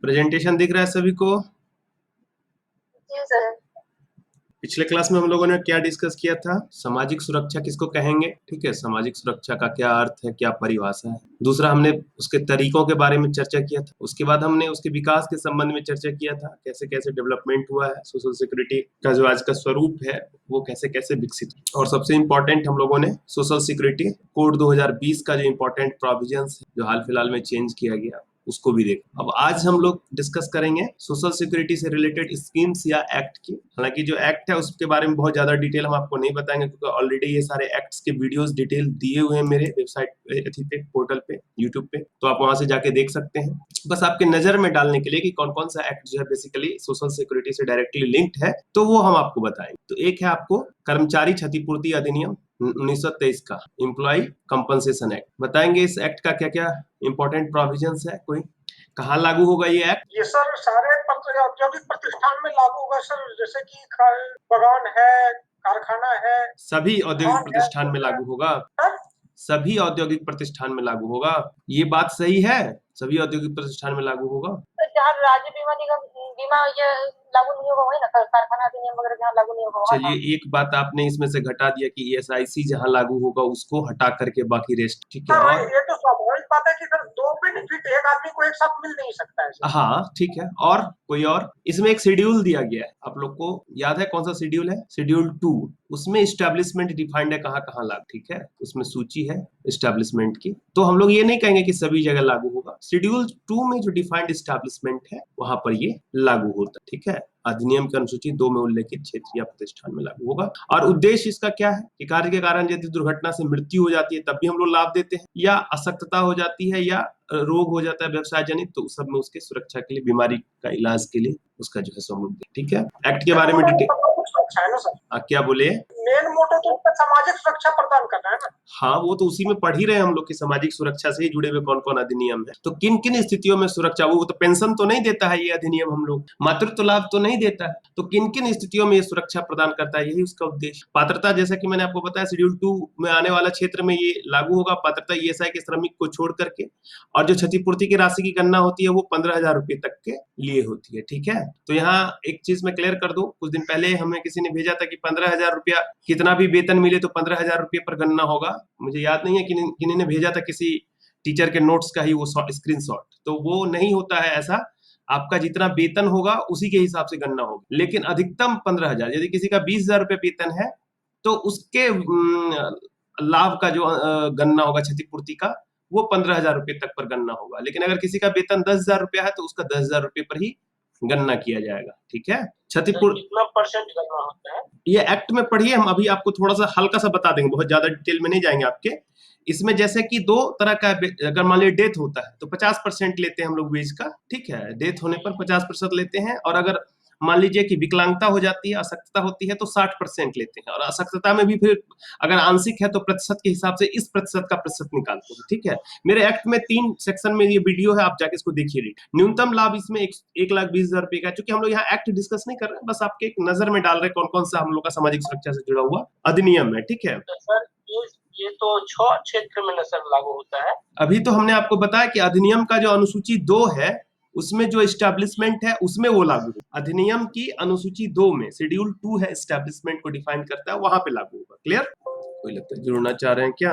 Presentation दिख रहा है सभी को? जी सर। पिछले क्लास में हम लोगों ने क्या डिस्कस किया था? सामाजिक सुरक्षा किसको कहेंगे? ठीक है, सामाजिक सुरक्षा का क्या अर्थ है, क्या परिभाषा है। दूसरा, हमने उसके तरीकों के बारे में चर्चा किया था। उसके बाद हमने उसके विकास के संबंध में चर्चा किया था, कैसे कैसे डेवलपमेंट हुआ है, सोशल सिक्योरिटी का जो आज का स्वरूप है वो कैसे कैसे विकसित। और सबसे इम्पोर्टेंट, हम लोगों ने सोशल सिक्योरिटी कोड 2020 का जो इम्पोर्टेंट प्रोविजंस जो हाल फिलहाल में चेंज किया गया उसको भी देखा। अब आज हम लोग डिस्कस करेंगे सोशल सिक्योरिटी से रिलेटेड स्कीम्स या एक्ट की। हालांकि जो एक्ट है उसके बारे में बहुत ज्यादा डिटेल हम आपको नहीं बताएंगे, क्योंकि ऑलरेडी ये सारे एक्ट्स के वीडियोस डिटेल दिए हुए हैं मेरे वेबसाइट पे, पोर्टल पे, यूट्यूब पे, तो आप वहां से जाके देख सकते हैं। बस आपके नजर में डालने के लिए कि कौन कौन सा एक्ट जो है बेसिकली सोशल सिक्योरिटी से डायरेक्टली लिंक्ड है, तो वो हम आपको बताएंगे। तो एक है आपको कर्मचारी क्षतिपूर्ति अधिनियम 1923 का एम्प्लॉय कंपनसेशन एक्ट। बताएंगे इस एक्ट का क्या क्या इंपॉर्टेंट प्रोविजंस है, कोई कहाँ लागू होगा ये एक्ट? ये सर सारे औद्योगिक प्रतिष्ठान में लागू होगा सर, जैसे कि बगान है, कारखाना है, सभी औद्योगिक प्रतिष्ठान में लागू होगा। सभी औद्योगिक प्रतिष्ठान में लागू होगा, ये बात सही है? सभी औद्योगिक प्रतिष्ठान में लागू होगा। जहाँ राज्य बीमा निगम बीमा ये लागू नहीं होगा वही ना, कारखाना अधिनियम वगैरह जहाँ लागू नहीं होगा। चलिए, एक बात आपने इसमें से घटा दिया कि ESIC जहाँ लागू होगा उसको हटा करके बाकी रेस्ट, ठीक है। और ये तो स्वाभाविक बात है कि सर दो बेनिफिट एक आदमी को एक साथ मिल नहीं सकता है। हाँ ठीक है, और कोई और? इसमें एक शेड्यूल दिया गया है, आप लोग को याद है कौन सा शेड्यूल है? शेड्यूल 2। उसमें एस्टेब्लिशमेंट डिफाइंड है, कहाँ कहाँ लागू, ठीक है, उसमें सूची है एस्टेब्लिशमेंट की। तो हम लोग ये नहीं कहेंगे कि सभी जगह लागू होगा, शेड्यूल 2 में जो डिफाइंड एस्टेब्लिशमेंट है वहां पर ये लागू होता है, ठीक है। अधिनियम की अनुसूची 2 में उल्लेखित क्षेत्र या प्रतिष्ठान में लागू होगा। और उद्देश्य इसका क्या है कि कार्य के कारण यदि दुर्घटना से मृत्यु हो जाती है तब भी हम लोग लाभ देते हैं, या अशक्तता हो जाती है, या रोग हो जाता है व्यवसाय जनित, तो उस सब में उसके सुरक्षा के लिए, बीमारी का इलाज के लिए उसका जो है सो हम लोग, ठीक है। एक्ट के बारे में डिटेल है ना सर? क्या बोले? मेन मोटो तो सामाजिक सुरक्षा प्रदान करना है ना। हाँ, वो तो उसी में पढ़ ही रहे हैं हम लोग कि सामाजिक सुरक्षा से ही जुड़े हुए कौन कौन अधिनियम है। तो किन किन स्थितियों में सुरक्षा, वो तो पेंशन तो नहीं देता है ये अधिनियम, हम लोग मातृत्व लाभ तो नहीं देता है, तो किन किन स्थितियों में ये सुरक्षा प्रदान करता है, यही उसका उद्देश्य। पात्रता, जैसा कि मैंने आपको बताया, शेड्यूल 2 में आने वाला क्षेत्र में ये लागू होगा। पात्रता ESI के श्रमिक को छोड़ करके, और जो क्षतिपूर्ति की राशि की गणना होती है वो 15,000 रुपए तक के लिए होती है, ठीक है। तो यहाँ एक चीज मैं क्लियर कर दूं, कुछ दिन पहले हमें किसी ने भेजा था कि 15,000 रुपया कितना भी वेतन मिले तो 15,000 रुपये पर गणना होगा। मुझे याद नहीं है किन्हीं ने भेजा था, किसी टीचर के नोट्स का ही वो स्क्रीनशॉट, तो वो नहीं होता है ऐसा। आपका जितना वेतन होगा उसी के हिसाब से गणना होगी, लेकिन अधिकतम 15,000। यदि किसी का 20,000 रुपये वेतन है तो उसके लाभ का जो गणना होगा क्षतिपूर्ति का, वो 15,000 रुपये तक पर गणना होगा। लेकिन अगर किसी का वेतन 10,000 रुपया है तो उसका 10,000 रुपये पर ही गणना किया जाएगा, ठीक है। क्षतिपूर्ति कितना परसेंट गणना होता है ये एक्ट में पढ़िए, हम अभी आपको थोड़ा सा हल्का सा बता देंगे, बहुत ज्यादा डिटेल में नहीं जाएंगे आपके। इसमें जैसे कि दो तरह का, अगर मान लीजिए डेथ होता है तो 50% लेते हैं हम लोग वेज का, ठीक है, डेथ होने पर 50% लेते हैं। और अगर मान लीजिए कि विकलांगता हो जाती है, अशक्तता होती है, तो 60% लेते हैं। और अशक्तता में भी फिर अगर आंशिक है तो प्रतिशत के हिसाब से इस प्रतिशत का प्रतिशत निकालते हैं, ठीक है। मेरे एक्ट में 3 सेक्शन में ये वीडियो है, आप जाके इसको देखिए। न्यूनतम लाभ इसमें 1,20,000 रुपए का, क्योंकि हम लोग यहाँ एक्ट डिस्कस नहीं कर रहे हैं, बस आपके एक नजर में डाल रहे हैं कौन कौन सा हम लोग का सामाजिक सुरक्षा से जुड़ा हुआ अधिनियम है, ठीक है। सर ये तो 6 क्षेत्र में सर लागू होता है। अभी तो हमने आपको बताया कि अधिनियम का जो अनुसूची 2 है उसमें जो एस्टेब्लिशमेंट है उसमें वो लागू होगा। अधिनियम की अनुसूची 2 में शेड्यूल 2 है, एस्टेब्लिशमेंट को डिफाइन करता है, वहां पे लागू होगा। क्लियर? कोई लगता है जुड़ना चाह रहे हैं क्या?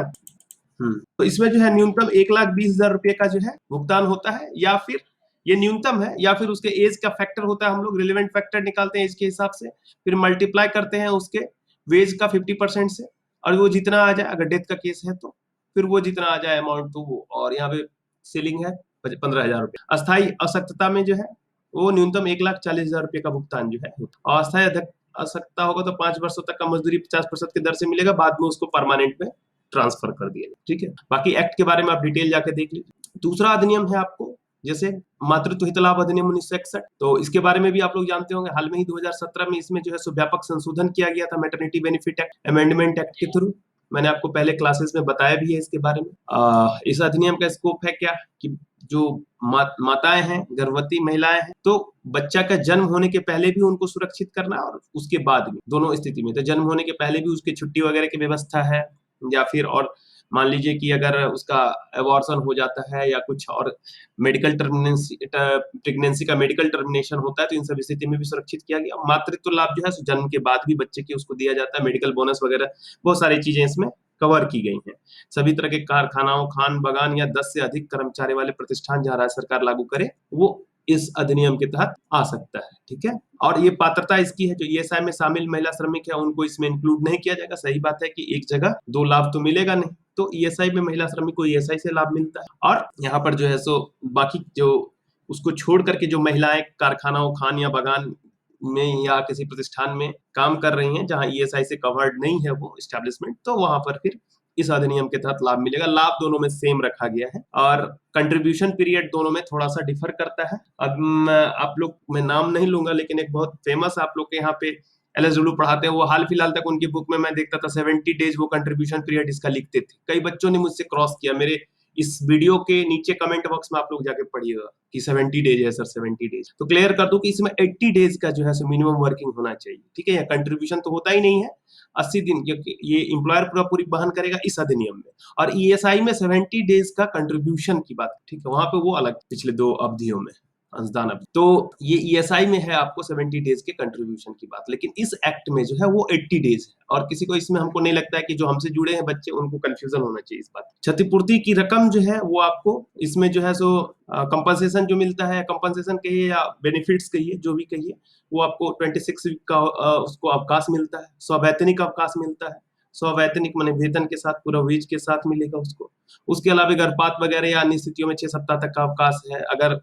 तो इसमें जो है न्यूनतम 1,20,000 रुपए का जो है भुगतान होता है, या फिर ये न्यूनतम है, या फिर उसके एज का फैक्टर होता है। हम लोग रिलेवेंट फैक्टर निकालते हैं एज के हिसाब से, फिर मल्टीप्लाई करते हैं उसके वेज का 50% से, और वो जितना आ जाए, अगर डेथ का केस है तो फिर वो जितना आ जाए अमाउंट, तो वो, और यहाँ पे सीलिंग है 15,000 रुपए। अस्थायी अशक्तता में जो है वो न्यूनतम 1,40,000 रुपए का भुगतान जो है। और अस्थायी अशक्तता होगा तो 5 वर्षों तक का मजदूरी 50% की दर से मिलेगा, बाद में उसको परमानेंट में ट्रांसफर कर दिया, ठीक है। बाकी एक्ट के बारे में आप डिटेल जाके देख लीजिए। दूसरा अधिनियम है आपको, जैसे मातृत्व हित लाभ अधिनियम 1961, तो इसके बारे में भी आप लोग जानते होंगे। हाल में ही 2017 में इसमें जो है सो व्यापक संशोधन किया गया था, maternity benefit act amendment act के थ्रू। मैंने आपको पहले क्लासेस में बताया भी है इसके बारे में। इस अधिनियम का स्कोप है क्या कि जो माताएं हैं, गर्भवती महिलाएं हैं, तो बच्चा का जन्म होने के पहले भी उनको सुरक्षित करना, और उसके बाद भी, दोनों स्थिति में। तो जन्म होने के पहले भी उसकी छुट्टी वगैरह की व्यवस्था है, या फिर और मान लीजिए कि अगर उसका एबॉर्शन हो जाता है या कुछ और मेडिकल प्रेगनेंसी का मेडिकल टर्मिनेशन होता है, तो इन सब स्थिति में भी सुरक्षित किया गया। मातृत्व लाभ जो है जन्म के बाद भी बच्चे के उसको दिया जाता है, मेडिकल बोनस वगैरह बहुत सारी चीजें इसमें कवर की गई हैं। सभी तरह के कारखानाओं, खान बागान या 10 से अधिक कर्मचारी वाले प्रतिष्ठान जहां राज्य सरकार लागू करे वो इस अधिनियम के तहत आ सकता है। ठीक है, और ये पात्रता इसकी है जो ईएसआई में शामिल महिला श्रमिक है उनको इसमें इंक्लूड नहीं किया जाएगा। सही बात है कि एक जगह दो लाभ तो मिलेगा नहीं, तो ईएसआई में महिला श्रमिक को ईएसआई से लाभ मिलता है। और यहाँ पर जो है सो बाकी जो उसको छोड़ करके जो महिलाएं कारखानाओं, खान या बागान में या किसी प्रतिष्ठान में काम कर रही हैं जहां ईएसआई से कवर्ड नहीं है वो एस्टेब्लिशमेंट, तो वहां पर फिर इस अधिनियम के तहत लाभ मिलेगा। लाभ दोनों में सेम रखा गया है और कंट्रीब्यूशन पीरियड दोनों में थोड़ा सा डिफर करता है। अब आप लोग, मैं नाम नहीं लूंगा, लेकिन एक बहुत फेमस आप लोग के यहाँ पे एलएसडब्ल्यू पढ़ाते हैं, वो हाल फिलहाल तक उनकी बुक में मैं देखता था 70 डेज वो कंट्रीब्यूशन पीरियड इसका लिखते थे। कई बच्चों ने मुझसे क्रॉस किया, मेरे इस वीडियो के नीचे कमेंट बॉक्स में आप लोग जाके पढ़िएगा कि 70 डेज है सर, 70 डेज। तो क्लियर कर दूं कि इसमें 80 डेज का जो है सो मिनिमम वर्किंग होना चाहिए। ठीक है, कंट्रीब्यूशन तो होता ही नहीं है 80 दिन, क्योंकि ये एम्प्लॉयर पूरी वहन करेगा इस अधिनियम में। और ईएसआई में 70 डेज का कंट्रीब्यूशन की बात, ठीक है, वहां पे वो अलग पिछले 2 अवधियों में अंशदान अवधि, तो ये ईएसआई में है आपको 70 डेज के कंट्रीब्यूशन की बात, लेकिन इस एक्ट में जो है वो 80 डेज है। और किसी को इसमें, हमको नहीं लगता है कि जो हमसे जुड़े हैं बच्चे उनको कंफ्यूजन होना चाहिए इस बात। क्षतिपूर्ति की रकम जो है वो आपको इसमें जो है सो कंपनसेशन जो मिलता है, कंपनसेशन कहिए या बेनिफिट्स कहिए, जो भी कहिए, वो आपको 26 वीक का उसको अवकाश मिलता है, सवैतनिक अवकाश मिलता है। सवैतनिक माने वेतन के साथ, पूरा वेज के साथ मिलेगा उसको। उसके अलावा गर्भपात वगैरह या अन्य स्थितियों में 6 सप्ताह तक का अवकाश है। अगर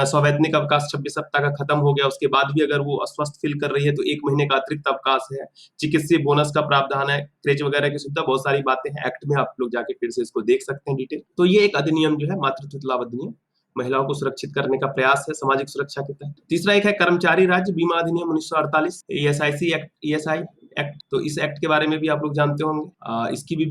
सवैतनिक अवकाश 26 सप्ताह का खत्म हो गया, उसके बाद भी अगर वो अस्वस्थ फील कर रही है तो 1 महीने का अतिरिक्त अवकाश है। चिकित्सीय बोनस का प्रावधान है, क्रेच वगैरह की सुविधा, बहुत सारी बातें हैं एक्ट में, आप लोग जाके फिर से इसको देख सकते हैं डिटेल। तो ये एक अधिनियम जो है मातृत्व लाभ अधिनियम, महिलाओं को सुरक्षित करने का प्रयास है सामाजिक सुरक्षा के तहत। तीसरा एक है कर्मचारी राज्य बीमा अधिनियम 1948, ईएसआईसी एक्ट, ईएसआई एक्ट। तो इस एक्ट के बारे में भी आप लोग जानते होंगे। इसकी भी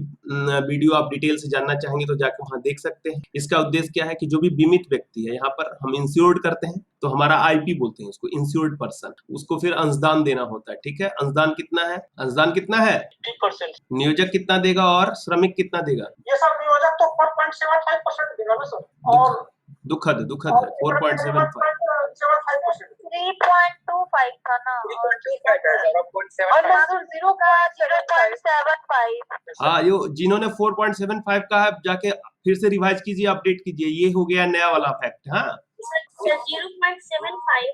वीडियो आप डिटेल से जानना चाहेंगे तो जाके वहां देख सकते हैं। इसका उद्देश्य क्या है कि जो भी बीमित व्यक्ति है, यहाँ पर हम इंश्योर्ड करते हैं तो हमारा आईपी बोलते हैं उसको, इंश्योर्ड पर्सन, उसको फिर अंशदान देना होता है। ठीक है, अंशदान कितना है? अंशदान कितना है? 3%। नियोजक कितना देगा और श्रमिक कितना देगा? ये सब नियोजक तो 4.75% देगा ना सर, और दुखद है 4.75। 3.25 था ना, और मजदूर 0.75। हाँ, यो जिन्होंने 4.75 का है जाके फिर से रिवाइज कीजिए, अपडेट कीजिए, ये हो गया नया वाला फैक्ट। हाँ 0.75।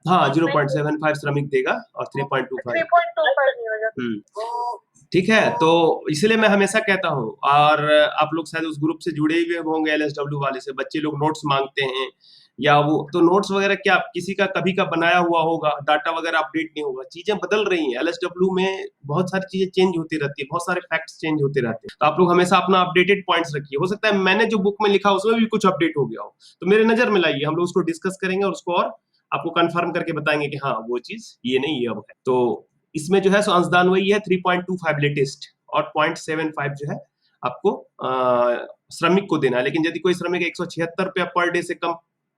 हाँ, 0.75 श्रमिक देगा और 3.25 नियोजक। ठीक है, तो इसलिए मैं हमेशा कहता हूँ, और आप लोग शायद उस ग्रुप से जुड़े हुए होंगे एलएसडब्ल्यू वाले से, बच्चे लोग नोट्स मांगते हैं या वो, तो नोट्स वगैरह क्या किसी का कभी का बनाया हुआ होगा, डाटा वगैरह अपडेट नहीं होगा, चीजें बदल रही हैं। एलएसडब्ल्यू में बहुत सारी चीजें चेंज होती रहती है, बहुत सारे फैक्ट्स चेंज होते रहते हैं, तो आप लोग हमेशा अपना अपडेटेड पॉइंट्स रखिए। हो सकता है मैंने जो बुक में लिखा उसमें भी कुछ अपडेट हो गया हो, तो मेरे नजर में लाइए, हम लोग उसको डिस्कस करेंगे और उसको और आपको कंफर्म करके बताएंगे कि हाँ वो चीज ये नहीं, ये अब है। तो इसमें जो है सो अंशदान वही है 3.25 लेटेस्ट, और 0.75 जो है आपको श्रमिक को देना है। लेकिन यदि कोई श्रमिक 176 रुपया पर डे से कम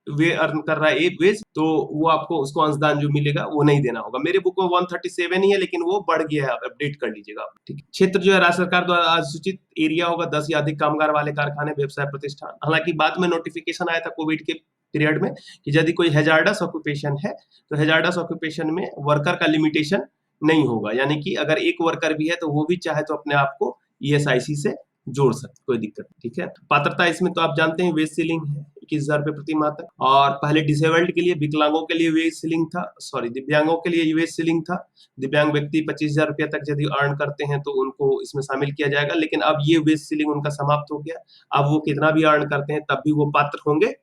वे अर्न कर रहा है एक वेज, तो वो आपको उसको अंशदान जो मिलेगा वो नहीं देना होगा। मेरे बुक में 137 ही है, लेकिन वो बढ़ गया है, आप अपडेट कर लीजिएगा आप। ठीक है, क्षेत्र जो है राज्य सरकार द्वारा अधिसूचित एरिया होगा 10 या अधिक कामगार वाले कारखाने, व्यवसाय प्रतिष्ठान। हालांकि बाद में नोटिफिकेशन आया था कोविड के पीरियड में कि यदि कोई हैजार्डस ऑक्यूपेशन है तो हैजार्डस ऑक्यूपेशन में वर्कर का लिमिटेशन नहीं होगा, यानी कि अगर एक वर्कर भी है तो वो भी चाहे तो अपने आप को ईएसआईसी से जोड़ सकते, कोई दिक्कत नहीं। ठीक है, पात्रता इसमें तो आप जानते हैं वेज सीलिंग है 21,000 रुपए प्रति माह तक, और पहले डिसेबल्ड के लिए, विकलांगों के लिए वेज सीलिंग था, सॉरी दिव्यांगों के लिए वेज सीलिंग था। दिव्यांग व्यक्ति 25,000 रुपया तक यदि अर्न करते हैं तो उनको इसमें शामिल किया जाएगा, लेकिन अब ये वेज सीलिंग उनका समाप्त हो गया। अब वो कितना भी अर्न करते हैं तब भी वो पात्र होंगे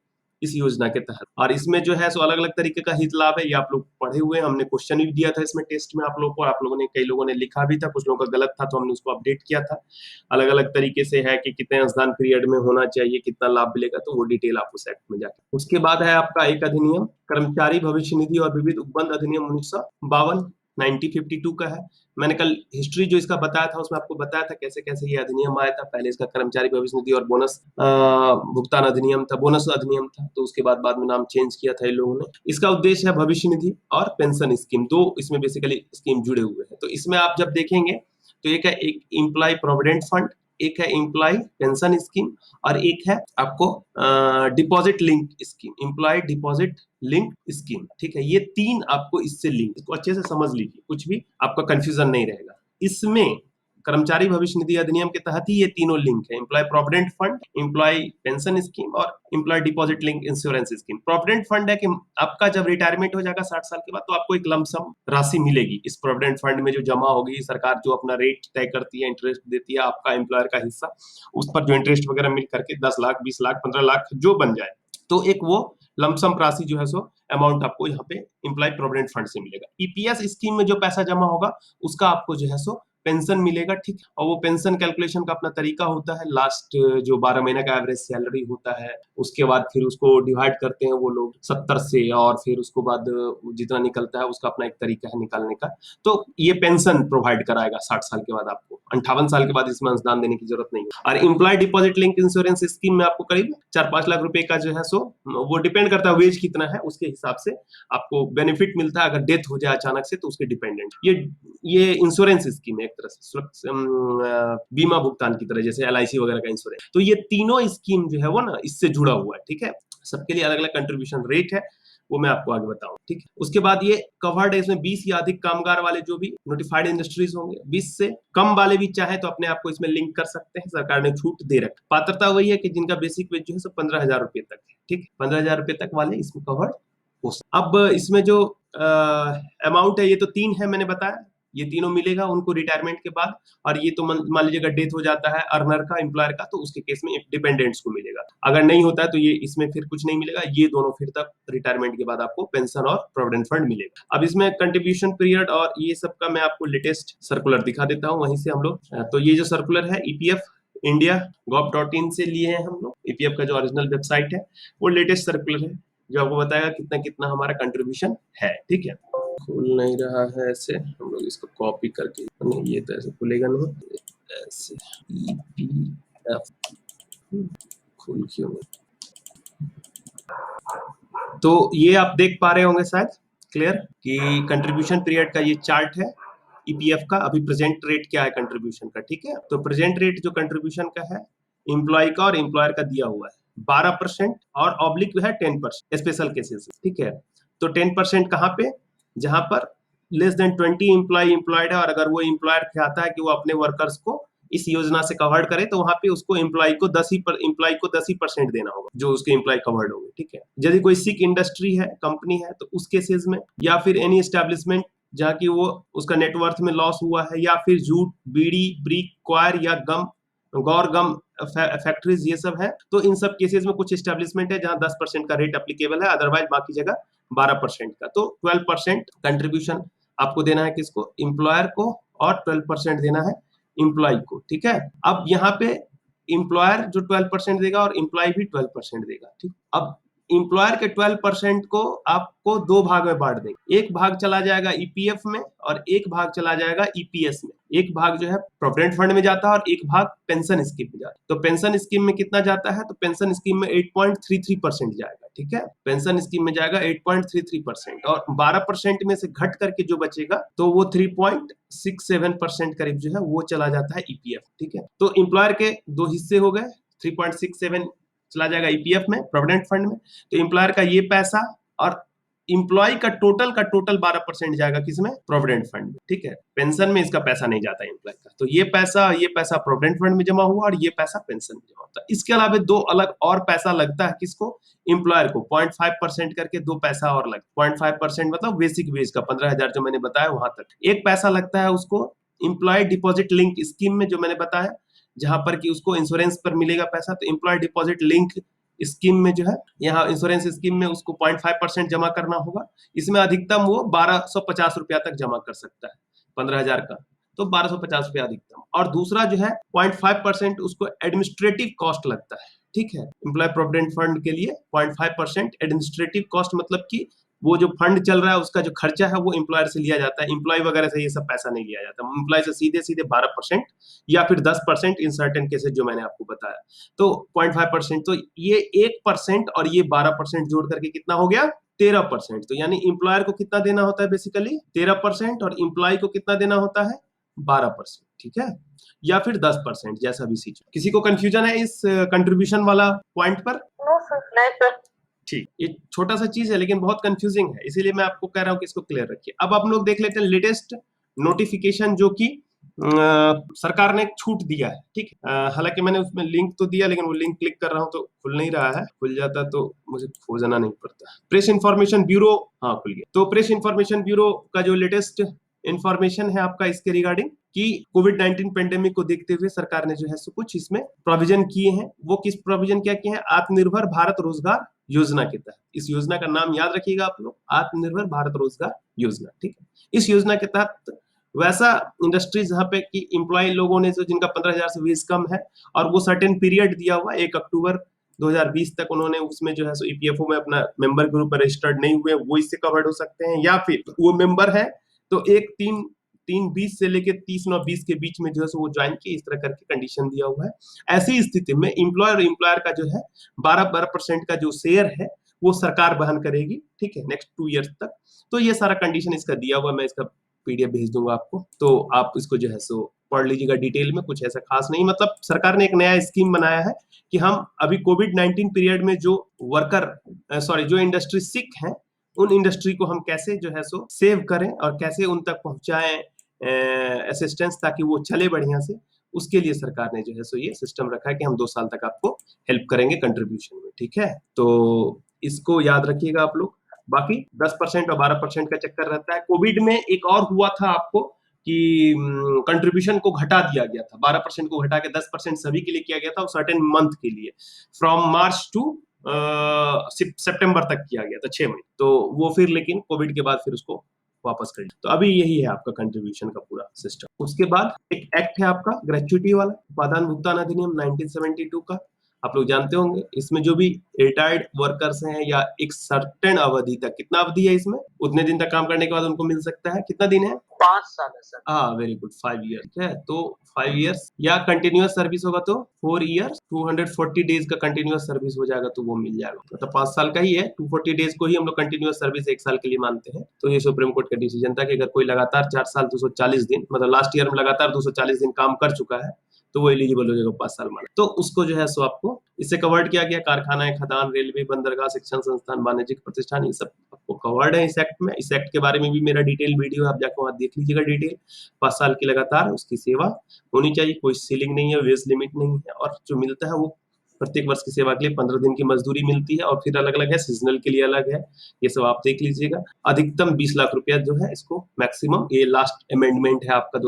इस योजना के तहत। और इसमें जो है सो अलग अलग तरीके का हित लाभ है, ये आप लोग पढ़े हुए हैं, हमने क्वेश्चन भी दिया था इसमें टेस्ट में आप लोगों को, आप लोगों ने, कई लोगों ने लिखा भी था, कुछ लोगों का गलत था तो हमने उसको अपडेट किया था। अलग अलग तरीके से है कि कितने अंशदान पीरियड में होना चाहिए, कितना लाभ मिलेगा, तो वो डिटेल आप उस एक्ट में जाके। उसके बाद है आपका एक अधिनियम कर्मचारी भविष्य निधि और विविध उपबंध अधिनियम 1952, 1952 का है। मैंने कल हिस्ट्री जो इसका बताया था उसमें आपको बताया था कैसे कैसे ये अधिनियम आया था। पहले इसका कर्मचारी भविष्य निधि और बोनस भुगतान अधिनियम था, बोनस अधिनियम था, तो उसके बाद में नाम चेंज किया था इन लोगों ने। इसका उद्देश्य है भविष्य निधि और पेंशन स्कीम, दो इसमें बेसिकली स्कीम जुड़े हुए हैं। तो इसमें आप जब देखेंगे तो एक है एक एम्प्लॉय प्रोविडेंट फंड एक है एम्प्लॉय पेंशन स्कीम और एक है आपको deposit link scheme, employ deposit link scheme. ठीक है, ये 3 आपको इससे लिंक, इसको अच्छे से समझ लीजिए, कुछ भी आपका कंफ्यूजन नहीं रहेगा। इसमें कर्मचारी भविष्य निधि अधिनियम के तहत ही ये तीनों लिंक है, employ provident fund, employ pension scheme और employ deposit link insurance scheme. Provident fund है कि आपका जब रिटायरमेंट हो जाएगा 60 साल के बाद तो आपको एक लमसम राशि मिलेगी इस प्रोविडेंट फंड में, जो जमा होगी, सरकार जो अपना रेट तय करती है, इंटरेस्ट देती है, आपका एम्प्लॉयर का हिस्सा, उस पर जो इंटरेस्ट वगैरह मिल करके 10 लाख 20 लाख 15 लाख जो बन जाए, तो एक वो लमसम राशि जो है सो अमाउंट आपको यहाँ पे एम्प्लॉय प्रोविडेंट फंड से मिलेगा। ईपीएस स्कीम में जो पैसा जमा होगा उसका आपको जो है सो पेंशन मिलेगा। ठीक, और वो पेंशन कैलकुलेशन का अपना तरीका होता है, लास्ट जो 12 महीने का एवरेज सैलरी होता है, उसके बाद फिर उसको डिवाइड करते हैं वो लोग 70 से, और फिर उसको बाद जितना निकलता है उसका अपना एक तरीका है निकालने का। तो ये पेंशन प्रोवाइड कराएगा 60 साल के बाद आपको, 58 साल के बाद इसमें अंशदान देने की जरूरत नहीं है। और employ deposit link insurance scheme में आपको करीब 4-5 लाख रुपए का जो है सो, वो डिपेंड करता है वेज कितना है उसके हिसाब से आपको बेनिफिट मिलता है। अगर डेथ हो जाए अचानक से तो उसके डिपेंडेंट, ये इंश्योरेंस स्कीम है एक तरह से, बीमा भुगतान की तरह, जैसे LIC वगैरह का इंश्योरेंस। तो ये तीनों स्कीम जो है वो ना इससे जुड़ा हुआ है। ठीक है, सबके लिए अलग अलग कंट्रीब्यूशन रेट है, वो मैं आपको आगे बताऊं। ठीक है, उसके बाद ये कवर्ड है, इसमें 20 या अधिक कामगार वाले जो भी नोटिफाइड इंडस्ट्रीज होंगे, 20 से कम वाले भी चाहे तो अपने आप को इसमें लिंक कर सकते हैं, सरकार ने छूट दे रखी। पात्रता वही है कि जिनका बेसिक वेज जो है सब 15,000 रुपए तक है। ठीक, 15,000 रुपए तक वाले इसमें कवर्ड हो सकते। अब इसमें जो अमाउंट है ये तो 3 है मैंने बताया, ये तीनों मिलेगा उनको रिटायरमेंट के बाद। और ये तो मान लीजिएगा डेथ हो जाता है अर्नर का, एम्प्लॉयर का, तो उसके केस में डिपेंडेंट्स को मिलेगा। अगर नहीं होता है तो ये इसमें फिर कुछ नहीं मिलेगा, ये दोनों फिर तक रिटायरमेंट के बाद आपको पेंशन और प्रोविडेंट फंड मिलेगा। अब इसमें कंट्रीब्यूशन पीरियड और ये सब का मैं आपको लेटेस्ट सर्कुलर दिखा देता हूँ वहीं से हम लोग। तो ये जो सर्कुलर है EPF इंडिया gov.in से लिए हैं हम लोग, EPF का जो ओरिजिनल वेबसाइट है, वो लेटेस्ट सर्कुलर है जो आपको बताएगा कितना कितना हमारा कंट्रीब्यूशन है। ठीक है, खुल नहीं रहा है ऐसे, हम लोग इसको कॉपी करके, नहीं ये तो ऐसे खुलेगा नहीं, ऐसे EPF खुल क्यों नहीं। तो ये आप देख पा रहे होंगे शायद क्लियर कि कंट्रीब्यूशन पीरियड का ये चार्ट है EPF का। अभी प्रेजेंट रेट क्या है कंट्रीब्यूशन का। ठीक है, तो प्रेजेंट रेट जो कंट्रीब्यूशन का है एम्प्लॉय का और एम्प्लॉयर का दिया हुआ है 12% और ऑब्लिक है 10% स्पेशल केसेस। ठीक है, तो 10% कहाँ पे, जहां पर लेस देन 20 एम्प्लॉय एम्प्लॉयड है, और अगर वो एम्प्लॉयर चाहता है कि वो अपने वर्कर्स को इस योजना से कवर्ड करे तो वहां पे उसको एम्प्लॉय को 10% देना होगा जो उसके एम्प्लॉय कवर्ड होंगे। ठीक है, यदि कोई सिक इंडस्ट्री है, कंपनी है, तो उस केसेस में, या फिर एनी एस्टेब्लिशमेंट जहाँ की वो उसका नेटवर्थ में लॉस हुआ है, या फिर जूट, बीड़ी, ब्रिक, क्वायर या गौर गम फैक्ट्रीज, ये सब है, तो इन सब केसेस में कुछ एस्टेब्लिशमेंट है जहां 10% का रेट एप्लीकेबल है, अदरवाइज बाकी जगह 12% का। तो 12% कंट्रीब्यूशन आपको देना है किसको, एम्प्लॉयर को, और 12% देना है एम्प्लॉय को। ठीक है, अब यहाँ पे एम्प्लॉयर जो 12% देगा और एम्प्लॉय भी 12% देगा। ठीक, अब एम्प्लॉयर के 12% को आपको 2 भाग में बांट देंगे, एक भाग चला जाएगा EPF में और एक भाग चला जाएगा EPS में। एक भाग जो है प्रोविडेंट फंड में जाता है और एक भाग पेंशन स्कीम में जाता है। तो पेंशन स्कीम में कितना जाता है, तो पेंशन स्कीम में 8.33% जाएगा। ठीक है, पेंशन स्कीम में जाएगा 8.33%, और 12% में से घट करके जो बचेगा तो वो 3.67% करीब जो है वो चला जाता है EPF। ठीक है, तो एम्प्लॉयर के 2 हिस्से हो गए, 3.67 चला जाएगा EPF में, प्रोविडेंट फंड में, तो एम्प्लॉयर का ये पैसा, और एम्प्लॉय का टोटल 12% जाएगा किसमें, प्रोविडेंट फंड में। ठीक है, पेंशन में इसका पैसा नहीं जाता एम्प्लॉय का, तो ये पैसा प्रोविडेंट फंड में जमा हुआ और ये पैसा पेंशन में जमा होता है। इसके अलावा 2 अलग और पैसा लगता है किसको, एम्प्लॉयर को, 0.5% करके 2 पैसा और लगता है। 0.5% मतलब बेसिक वेज का 15,000 जो मैंने बताया वहां तक। एक पैसा लगता है उसको एम्प्लॉय डिपॉजिट लिंक स्कीम में, जो मैंने बताया, जहां पर कि उसको इंश्योरेंस पर मिलेगा पैसा, तो एम्प्लॉय डिपॉजिट लिंक स्कीम में जो है, यहाँ इंश्योरेंस स्कीम में उसको 0.5% जमा करना होगा। इसमें अधिकतम वो 1250 रुपया तक जमा कर सकता है, 15,000 का, तो 1250 रुपया अधिकतम। और दूसरा जो है 0.5% उसको एडमिनिस्ट्रेटिव कॉस्ट लगता है। ठीक है, एम्प्लॉय प्रोविडेंट फंड के लिए 0.5% एडमिनिस्ट्रेटिव कॉस्ट, मतलब कि वो जो फंड चल रहा है उसका जो खर्चा है वो एम्प्लॉयर से लिया जाता है, एम्प्लॉय वगैरह से ये सब पैसा नहीं लिया जाता, एम्प्लॉय से सीधे 12% या फिर 10% इन सर्टेन केसेस जो मैंने आपको बताया। तो 0.5%, तो ये 1% और ये 12% जोड़ करके कितना हो गया, 13%। तो यानी एम्प्लॉयर को कितना देना होता है, बेसिकली 13%, और एम्प्लॉय को कितना देना होता है, 12%, ठीक है, या फिर 10%, जैसा भी सीचुएशन। किसी को कंफ्यूजन है इस कंट्रीब्यूशन वाला पॉइंट पर? No sir. नहीं सर। ठीक, ये छोटा सा चीज है लेकिन बहुत कंफ्यूजिंग है, इसीलिए मैं आपको कह रहा हूँ कि इसको क्लियर रखिए। अब आप लोग देख लेते हैं लेटेस्ट नोटिफिकेशन जो कि सरकार ने एक छूट दिया है, ठीक है। हालांकि मैंने उसमें लिंक तो दिया, लेकिन वो लिंक क्लिक कर रहा हूँ तो खुल नहीं रहा है। खुल जाता तो मुझे खोजना नहीं पड़ता। प्रेस इंफॉर्मेशन ब्यूरो, हाँ खुल गया। तो प्रेस इंफॉर्मेशन ब्यूरो का जो लेटेस्ट इंफॉर्मेशन है आपका इसके रिगार्डिंग कि कोविड-19 पेंडेमिक को देखते हुए सरकार ने जो है सो कुछ इसमें प्रोविजन किए हैं। वो किस प्रोविजन क्या किए हैं? आत्मनिर्भर भारत रोजगार योजना के तहत। इस योजना का नाम याद रखिएगा आप लोग, आत्मनिर्भर भारत रोजगार योजना, ठीक है। इस योजना के तहत वैसा इंडस्ट्री जहाँ पे कि एम्प्लॉय लोगों ने जो जिनका 15,000 से वेज कम है और वो सर्टेन पीरियड दिया हुआ 1 अक्टूबर 2020 तक उन्होंने उसमें जो है सो ईपीएफओ में अपना मेंबर के रूप में रजिस्टर्ड नहीं हुए, वो इससे कवर्ड हो सकते हैं। या फिर वो मेंबर है तो 3/20 से लेके 30/9/20 के बीच में जो है सो वो ज्वाइन किए, इस तरह करके कंडीशन दिया हुआ है। ऐसी स्थिति में एम्प्लॉयर और एम्प्लॉयर का जो है 12% का जो शेयर है वो सरकार वहन करेगी, ठीक है, नेक्स्ट 2 इयर्स तक। तो ये सारा कंडीशन इसका दिया हुआ, मैं इसका पीडीएफ भेज दूंगा आपको, तो आप इसको जो है सो पढ़ लीजिएगा डिटेल में। कुछ ऐसा खास नहीं, मतलब सरकार ने एक नया स्कीम बनाया है कि हम अभी कोविड-19 पीरियड में जो जो इंडस्ट्री सिक है उन इंडस्ट्री को हम कैसे जो है सो सेव करें और कैसे उन तक पहुंचाएं असिस्टेंस, ताकि वो चले बढ़िया से। उसके लिए सरकार ने जो है सो ये सिस्टम रखा है कि हम 2 साल तक आपको हेल्प करेंगे कंट्रीब्यूशन में, ठीक है। तो इसको याद रखिएगा आप लोग। बाकी 10% और 12% का चक्कर रहता है। कोविड में एक और हुआ था आपको कि कंट्रीब्यूशन को घटा दिया गया था, 12% को घटा के 10% सभी के लिए किया गया था, और सर्टेन मंथ के लिए, फ्रॉम मार्च टू सितंबर तक किया गया था, 6 महीने। तो वो फिर लेकिन कोविड के बाद फिर उसको वापस कर दिया। तो अभी यही है आपका कंट्रीब्यूशन का पूरा सिस्टम। उसके बाद एक एक्ट है आपका ग्रेच्युटी वाला, उपादान भुगतान अधिनियम 1972 का, आप लोग जानते होंगे। इसमें जो भी रिटायर्ड वर्कर्स हैं या एक सर्टेन अवधि तक, कितना अवधि है इसमें, उतने दिन तक काम करने के बाद उनको मिल सकता है। कितना दिन है? 5 साल है सर। हाँ, वेरी गुड, 5 ईयर है। तो 5 इयर्स या कंटिन्यूअस सर्विस होगा तो 4 इयर्स, 240 डेज का कंटिन्यूअस सर्विस हो जाएगा तो वो मिल जाएगा। मतलब 5 साल का ही है, 240 डेज को ही हम लोग कंटिन्यूअस सर्विस 1 साल के लिए मानते हैं। तो ये सुप्रीम कोर्ट का डिसीजन था कि अगर कोई लगातार 4 साल 240 दिन, मतलब लास्ट ईयर में लगातार 240 दिन काम कर चुका है तो वो एलिजिबल हो जाएगा 5 साल माना। तो उसको जो है सो आपको इससे कवर्ड किया गया। कारखाना, खदान, रेलवे, बंदरगाह, शिक्षण संस्थान, वाणिज्यिक प्रतिष्ठान, ये सब आपको कवर्ड है इस एक्ट में। इस एक्ट के बारे में भी मेरा डिटेल वीडियो, आप जाकर वहाँ देख लीजिएगा डिटेल। 5 साल की लगातार उसकी सेवा होनी चाहिए, कोई सीलिंग नहीं है, वेज लिमिट नहीं है, और जो मिलता है वो प्रत्येक वर्ष की सेवा के लिए 15 दिन की मजदूरी मिलती है, और फिर अलग अलग है, सीजनल के लिए अलग है, ये सब आप देख लीजिएगा। अधिकतम 20 लाख रुपया जो है इसको मैक्सिमम, ये लास्ट अमेंडमेंट है आपका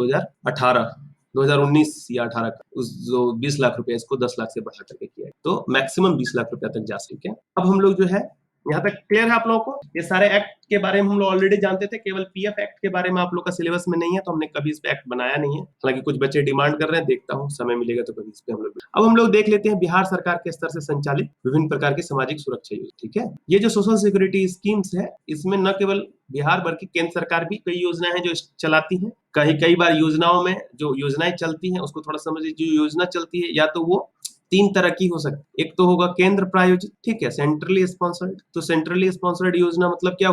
2019 या 18 का, उस जो 20 लाख रुपया इसको 10 लाख से बढ़ा करके किया है, तो मैक्सिमम 20 लाख रुपया तक जा सके। अब हम लोग जो है, यहाँ तक क्लियर है आप लोगों को? ये सारे एक्ट के बारे में हम लोग ऑलरेडी जानते थे, केवल पीएफ एक्ट के बारे में आप लोग का सिलेबस में नहीं है, तो हमने कभी इस पे एक्ट बनाया नहीं है। हालांकि कुछ बच्चे डिमांड कर रहे हैं, देखता हूँ समय मिलेगा तो कभी इस पे हम लोग। अब हम लोग देख लेते हैं बिहार सरकार के स्तर से संचालित विभिन्न प्रकार की सामाजिक सुरक्षा योजना, ठीक है। ये जो सोशल सिक्योरिटी स्कीम्स है, इसमें न केवल बिहार बल्कि केंद्र सरकार भी कई योजनाएं हैं जो चलाती है। कई बार योजनाओं में जो योजनाएं चलती हैं उसको थोड़ा समझिए। जो योजना चलती है या तो वो 3 तरह की हो सकती है। एक तो होगा केंद्र प्रायोजित, ठीक है, सेंट्रली स्पॉन्सर्ड। तो सेंट्रली स्पॉन्सर्ड योजना मतलब क्या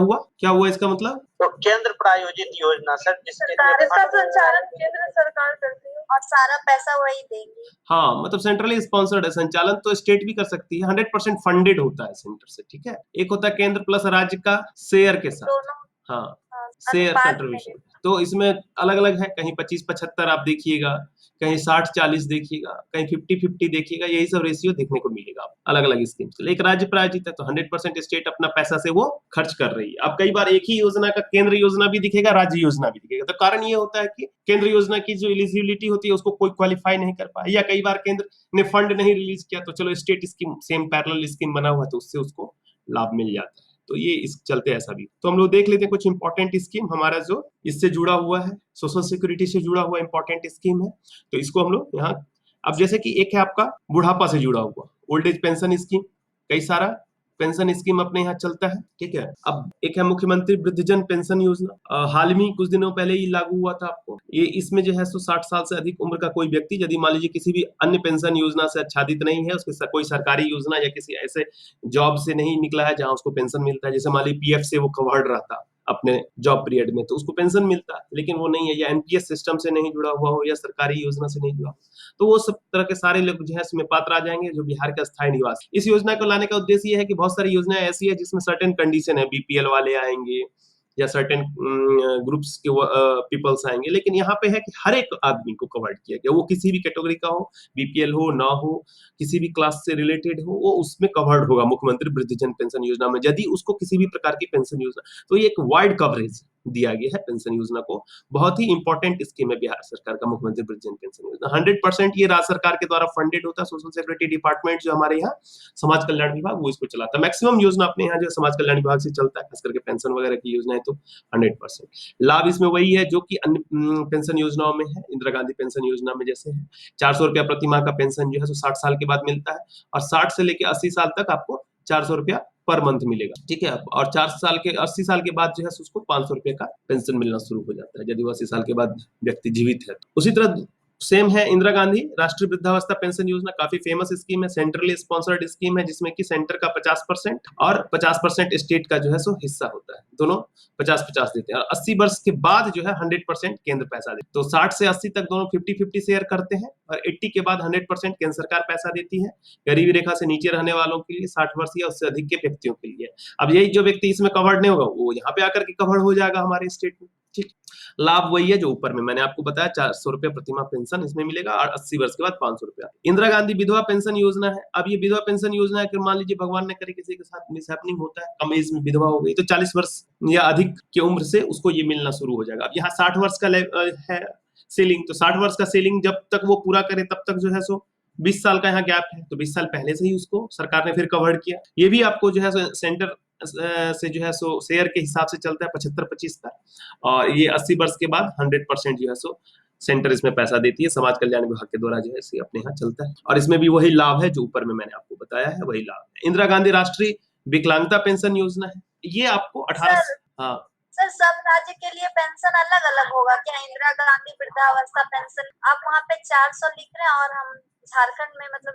हुआ इसका मतलब? तो केंद्र प्रायोजित योजना सर, जिसके लिए इसका संचालन केंद्र सरकार करती है और सारा पैसा वही देंगी। हाँ, मतलब सेंट्रली स्पॉन्सर्ड है, संचालन तो स्टेट भी कर सकती है, 100% फंडेड होता है सेंटर से, ठीक है। एक होता है केंद्र प्लस राज्य का शेयर के साथ, हाँ, शेयर कंट्रीब्यूशन। तो इसमें अलग अलग है, कहीं 25-75 आप देखिएगा, कहीं 60-40 देखिएगा, कहीं 50-50 देखिएगा, यही सब रेशियो देखने को मिलेगा अलग अलग स्कीम से। एक राज्य प्रायोजित है तो 100% स्टेट अपना पैसा से वो खर्च कर रही है। अब कई बार एक ही योजना का केंद्र योजना भी दिखेगा, राज्य योजना भी दिखेगा। तो कारण ये होता है कि केंद्र योजना की जो एलिजिबिलिटी होती है उसको कोई क्वालिफाई नहीं कर पाया, या कई बार केंद्र ने फंड नहीं रिलीज किया तो चलो state scheme, same parallel scheme बना हुआ तो उससे उसको लाभ मिल जाता है। तो ये इस चलते ऐसा भी। तो हम लोग देख लेते हैं कुछ इंपॉर्टेंट स्कीम हमारा जो इससे जुड़ा हुआ है, सोशल सिक्योरिटी से जुड़ा हुआ इंपॉर्टेंट स्कीम है। तो इसको हम लोग यहाँ, अब जैसे कि एक है आपका बुढ़ापा से जुड़ा हुआ ओल्ड एज पेंशन स्कीम, कई सारा पेंशन स्कीम अपने यहाँ चलता है, ठीक है। अब एक है मुख्यमंत्री वृद्धजन पेंशन योजना, हाल में कुछ दिनों पहले ही लागू हुआ था आपको। ये इसमें जो है 60 साल से अधिक उम्र का कोई व्यक्ति यदि मान लीजिए किसी भी अन्य पेंशन योजना से आच्छादित नहीं है, उसके कोई सरकारी योजना या किसी ऐसे जॉब से नहीं निकला है जहां उसको पेंशन मिलता है, जैसे मान लीजिए पीएफ से वो कवर्ड रहता, अपने जॉब पीरियड में, तो उसको पेंशन मिलता है। लेकिन वो नहीं है, या एनपीएस सिस्टम से नहीं जुड़ा हुआ हो या सरकारी योजना से नहीं जुड़ा हो, तो वो सब तरह के सारे लोग जो है इसमें पात्र आ जाएंगे, जो बिहार का स्थायी निवासी। इस योजना को लाने का उद्देश्य ये है कि बहुत सारी योजनाएं ऐसी है जिसमें सर्टेन कंडीशन है, बीपीएल वाले आएंगे या सर्टेन ग्रुप्स के पीपल्स आएंगे, लेकिन यहाँ पे है कि हर एक आदमी को कवर किया गया, वो किसी भी कैटेगरी का हो, बीपीएल हो ना हो, किसी भी क्लास से रिलेटेड हो, वो उसमें कवर्ड होगा मुख्यमंत्री वृद्धजन पेंशन योजना में, यदि उसको किसी भी प्रकार की पेंशन योजना। तो ये एक वाइड कवरेज दिया गया है पेंशन योजना को। बहुत ही इंपॉर्टेंट स्कीम है बिहार सरकार का मुख्यमंत्री वृद्धजन पेंशन योजना। 100% ये राज्य सरकार के द्वारा फंडेड होता है। सोशल सिक्योरिटी डिपार्टमेंट जो हमारे यहाँ समाज कल्याण विभाग, वो इसको चलाता है। मैक्सिमम योजना अपने यहाँ जो समाज कल्याण विभाग से चलता है, खास करके पेंशन वगैरह की योजनाएं तो 100%। लाभ इसमें वही है जो कि अन्य पेंशन योजनाओं में है। इंदिरा गांधी पेंशन योजना में जैसे है 400 रुपया प्रति माह का पेंशन जो है 60 साल के बाद मिलता है, और 60 से लेकर 80 साल तक आपको 400 रुपया पर मंथ मिलेगा, ठीक है। और 80 साल के बाद जो है उसको 500 रुपये का पेंशन मिलना शुरू हो जाता है, यदि वो 80 साल के बाद व्यक्ति जीवित है। उसी तरह सेम है इंदिरा गांधी राष्ट्रीय वृद्धावस्था पेंशन योजना, काफी फेमस स्कीम है, सेंट्रली स्पॉन्सर्ड स्कीम है, जिसमें कि सेंटर का 50% और 50% स्टेट का जो है सो हिस्सा होता है, दोनों 50-50 देते हैं। और 80 वर्ष के बाद जो है 100% केंद्र पैसा देते हैं। तो 60 से 80 तक दोनों 50-50 शेयर करते हैं, और 80 के बाद 100% केंद्र सरकार पैसा देती है गरीबी रेखा से नीचे रहने वालों के लिए, 60 वर्ष या उससे अधिक के व्यक्तियों के लिए। अब यही जो व्यक्ति इसमें कवर्ड नहीं होगा, वो यहाँ पे आकर के कवर्ड हो जाएगा हमारे स्टेट में, ठीक। लाभ वही है जो ऊपर में मैंने आपको बताया, 400 रुपया प्रतिमाह पेंशन इसमें मिलेगा, और 80 वर्ष के बाद 500 रुपया। इंदिरा गांधी विधवा पेंशन योजना है। अब ये विधवा पेंशन योजना है कि मान लीजिए भगवान ने करे किसी के साथ मिसहैपनिंग होता है, कम एज में विधवा हो गई, तो 40 वर्ष या अधिक की उम्र से उसको ये मिलना शुरू हो जाएगा। अब यहाँ 60 वर्ष का है सेलिंग, तो 60 वर्ष का सेलिंग जब तक वो पूरा करे तब तक जो है सो 20 साल का यहाँ गैप है, तो 20 साल पहले से ही उसको सरकार ने फिर कवर किया। ये भी आपको जो है सेंटर से जो है सो शेयर के हिसाब से चलता है 75-25 का, और ये 80 वर्ष के बाद 100% जो है सो सेंटर इसमें पैसा देती है, समाज कल्याण विभाग के द्वारा जो है इसे अपने यहाँ चलता है। और इसमें भी वही लाभ है जो ऊपर में मैंने आपको बताया है, वही लाभ है। इंदिरा गांधी राष्ट्रीय विकलांगता पेंशन योजना है, ये आपको 18। हाँ सर, सब राज्य के लिए पेंशन अलग अलग होगा क्या? इंदिरा गांधी वृद्धावस्था पेंशन आप वहाँ पे 400 लिख रहे हैं, और हम झारखंड में मतलब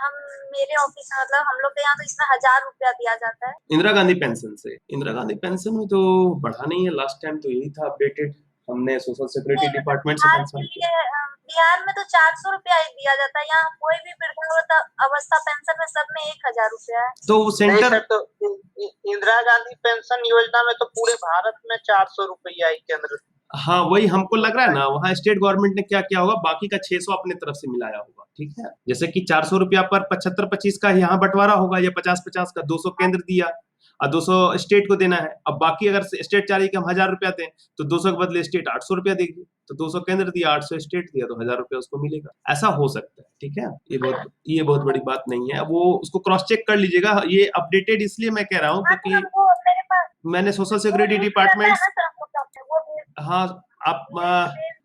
हम मेरे ऑफिस में मतलब हम लोग के यहाँ तो इसमें 1000 रुपया दिया जाता है इंदिरा गांधी पेंशन से। इंदिरा गांधी पेंशन में तो बढ़ा नहीं है, लास्ट टाइम तो यही था अपडेटेड, हमने सोशल सिक्योरिटी डिपार्टमेंट से कंफर्म किया। बिहार में तो 400 रुपया ही दिया जाता है, यहाँ कोई भी वृद्धावस्था पेंशन में सब में 1000 रुपया है। तो सेंटर तो इंदिरा गांधी पेंशन योजना में तो पूरे भारत में 400 रुपया ही केंद्र। हाँ वही हमको लग रहा है ना, वहाँ स्टेट गवर्नमेंट ने क्या किया होगा, बाकी का 600 अपने तरफ से मिलाया होगा, ठीक है। जैसे कि 400 रुपया पर 75-25 का यहाँ बंटवारा होगा, या 50-50 का 200 केंद्र दिया और 200 स्टेट को देना है। अब बाकी अगर स्टेट चाह रही कि हम 1000 रुपया दें, तो 200 के बदले स्टेट 800 रुपया देगी, तो 200 केंद्र दिया, 800 स्टेट दिया, तो 1000 रुपया उसको मिलेगा। ऐसा हो सकता है, ठीक है। ये बहुत बड़ी बात नहीं है, वो उसको क्रॉस चेक कर लीजिएगा। ये अपडेटेड इसलिए मैं कह रहा हूँ क्योंकि मैंने सोशल सिक्योरिटी डिपार्टमेंट, हाँ आप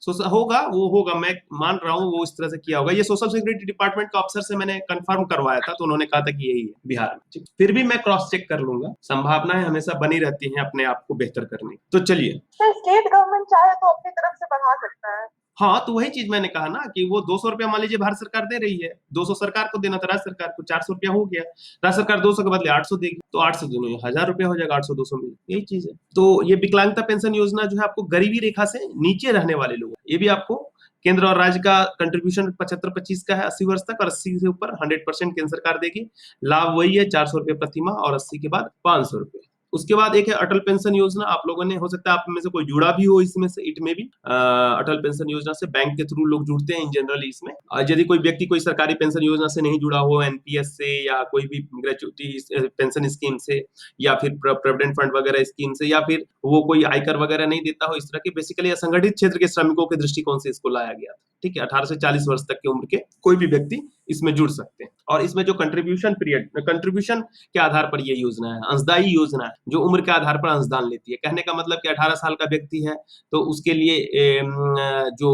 होगा, मैं मान रहा हूँ वो इस तरह से किया होगा। ये सोशल सिक्योरिटी डिपार्टमेंट का अफसर से मैंने कंफर्म करवाया था, तो उन्होंने कहा था कि यही है बिहार में। फिर भी मैं क्रॉस चेक कर लूंगा, संभावनाएं हमेशा बनी रहती हैं अपने आप को बेहतर करने। तो चलिए, स्टेट गवर्नमेंट चाहे तो अपनी तरफ से बढ़ा सकता है। हाँ तो वही चीज मैंने कहा ना कि वो 200 रुपया मान लीजिए भारत सरकार दे रही है, 200 सरकार को देना था, राज्य सरकार को 400 रुपया हो गया, राज्य सरकार 200 के बदले 800 देगी, तो 800 दोनों 1000 रुपया हो जाएगा, 800-200 में, यही चीज है। तो ये विकलांगता पेंशन योजना जो है आपको गरीबी रेखा से नीचे रहने वाले लोग, ये भी आपको केंद्र और राज्य का कंट्रीब्यूशन 75-25 का है 80 वर्ष तक, और 80 से ऊपर 100% केंद्र सरकार देगी। लाभ वही है 400 रुपये प्रति माह, और 80 के बाद 500 रुपये। उसके बाद एक है अटल पेंशन योजना, आप लोगों ने हो सकता है आप में से कोई जुड़ा भी हो इसमें से, इट में भी अटल पेंशन योजना से बैंक के थ्रू लोग जुड़ते हैं इन जनरल इसमें। यदि कोई व्यक्ति कोई सरकारी पेंशन योजना से नहीं जुड़ा हो, एनपीएस से या कोई भी ग्रेचुइटी पेंशन स्कीम से, या फिर प्रोविडेंट फंड वगैरह स्कीम से, या फिर वो कोई आयकर वगैरह नहीं देता हो, इस तरह के बेसिकली असंगठित क्षेत्र के श्रमिकों के दृष्टिकोण से इसको लाया गया था, ठीक है। 18 से 40 वर्ष तक की उम्र के कोई भी व्यक्ति इसमें जुड़ सकते हैं। और इसमें जो कंट्रीब्यूशन के आधार पर ये योजना है, अंशदायी योजना है, जो उम्र के आधार पर अंशदान लेती है। कहने का मतलब कि 18 साल का व्यक्ति है तो उसके लिए जो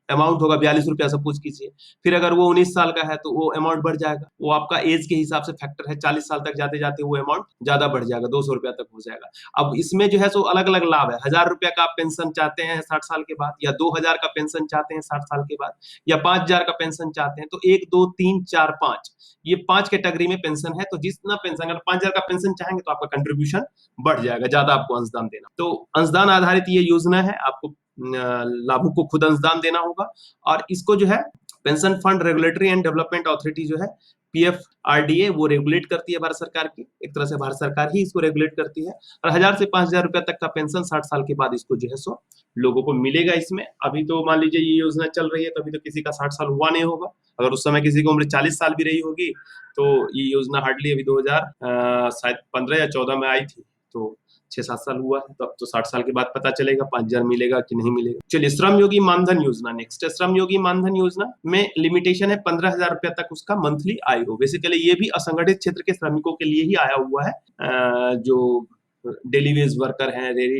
अमाउंट होगा 42 रुपया सपोज कीजिए। फिर अगर वो 19 साल का है तो वो अमाउंट बढ़ जाएगा, वो आपका एज के हिसाब से फैक्टर है, 40 साल तक जाते जाते वो अमाउंट ज्यादा बढ़ जाएगा, 200 रुपया तक हो जाएगा। अब इसमें जो है सो अलग अलग लाभ है, 1000 रुपया का आप पेंशन चाहते हैं 60 साल के बाद, या 2000 का पेंशन चाहते हैं 60 साल के बाद, या 5000 का पेंशन चाहते हैं, तो 1 2 3 4 5 ये 5 कैटेगरी में पेंशन है। तो जितना पेंशन, अगर 5000 का पेंशन चाहेंगे तो आपका कंट्रीब्यूशन बढ़ जाएगा, ज्यादा आपको अंशदान देना। तो अंशदान आधारित ये योजना है, आपको लाभुक को खुद अंशदान देना होगा। और इसको जो है pension fund regulatory and development authority जो है PFRDA वो रेगुलेट करती है भारत सरकार की, एक तरह से भारत सरकार ही इसको रेगुलेट करती है। और 1000 से 5000 रुपया तक का पेंशन 60 साल के बाद इसको जो है सो लोगों को मिलेगा। इसमें अभी तो मान लीजिए ये योजना चल रही है तो अभी तो किसी का 60 साल हुआ नहीं होगा, अगर उस समय किसी की उम्र 40 साल भी रही होगी तो ये योजना हार्डली अभी 2015 या 14 में आई थी, तो 6-7 साल हुआ है, तो अब तो 60 साल के बाद पता चलेगा 5000 मिलेगा कि नहीं मिलेगा। चलिए, श्रम योगी मानधन योजना नेक्स्ट है। श्रम योगी मानधन योजना में लिमिटेशन है 15,000 रुपया तक उसका मंथली आय हो। बेसिकली ये भी असंगठित क्षेत्र के श्रमिकों के लिए ही आया हुआ है, जो डेली वेज वर्कर हैं, रेहड़ी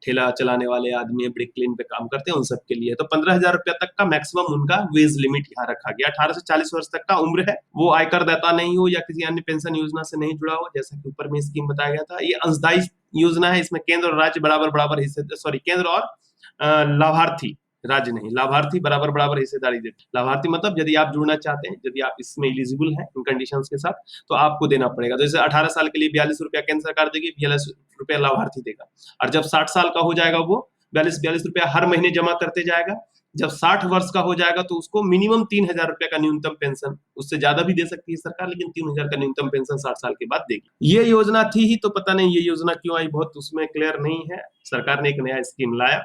ठेला चलाने वाले आदमी ब्रिक क्लीन पे काम करते हैं, उन सब के लिए। तो 15,000 रुपया तक का मैक्सिमम उनका वेज लिमिट यहाँ रखा गया। 18 से 40 वर्ष तक का उम्र है, वो आयकर दाता नहीं हो या किसी अन्य पेंशन योजना से नहीं जुड़ा हो, जैसा कि ऊपर में स्कीम बताया गया था। ये अंशदायी योजना है, इसमें केंद्र और राज्य बराबर हिस्से, सॉरी केंद्र और लाभार्थी, राज्य नहीं, लाभार्थी बराबर हिस्सेदारी देते। लाभार्थी मतलब यदि आप जुड़ना चाहते हैं, यदि आप इसमें एलिजिबल हैं इन कंडीशंस के साथ, तो आपको देना पड़ेगा। जैसे 18 साल के लिए 42 रुपया केंद्र सरकार देगी, 42 रुपया लाभार्थी देगा। और जब 60 साल का हो जाएगा वो 42 रुपया हर महीने जमा करते जाएगा। जब 60 वर्ष का हो जाएगा तो उसको मिनिमम 3000 रुपया का न्यूनतम पेंशन, उससे ज्यादा भी दे सकती है सरकार, लेकिन 3000 का न्यूनतम पेंशन 60 साल के बाद देगी। ये योजना थी ही, तो पता नहीं ये योजना क्यों आई, बहुत उसमें क्लियर नहीं है। सरकार ने एक नया स्कीम लाया,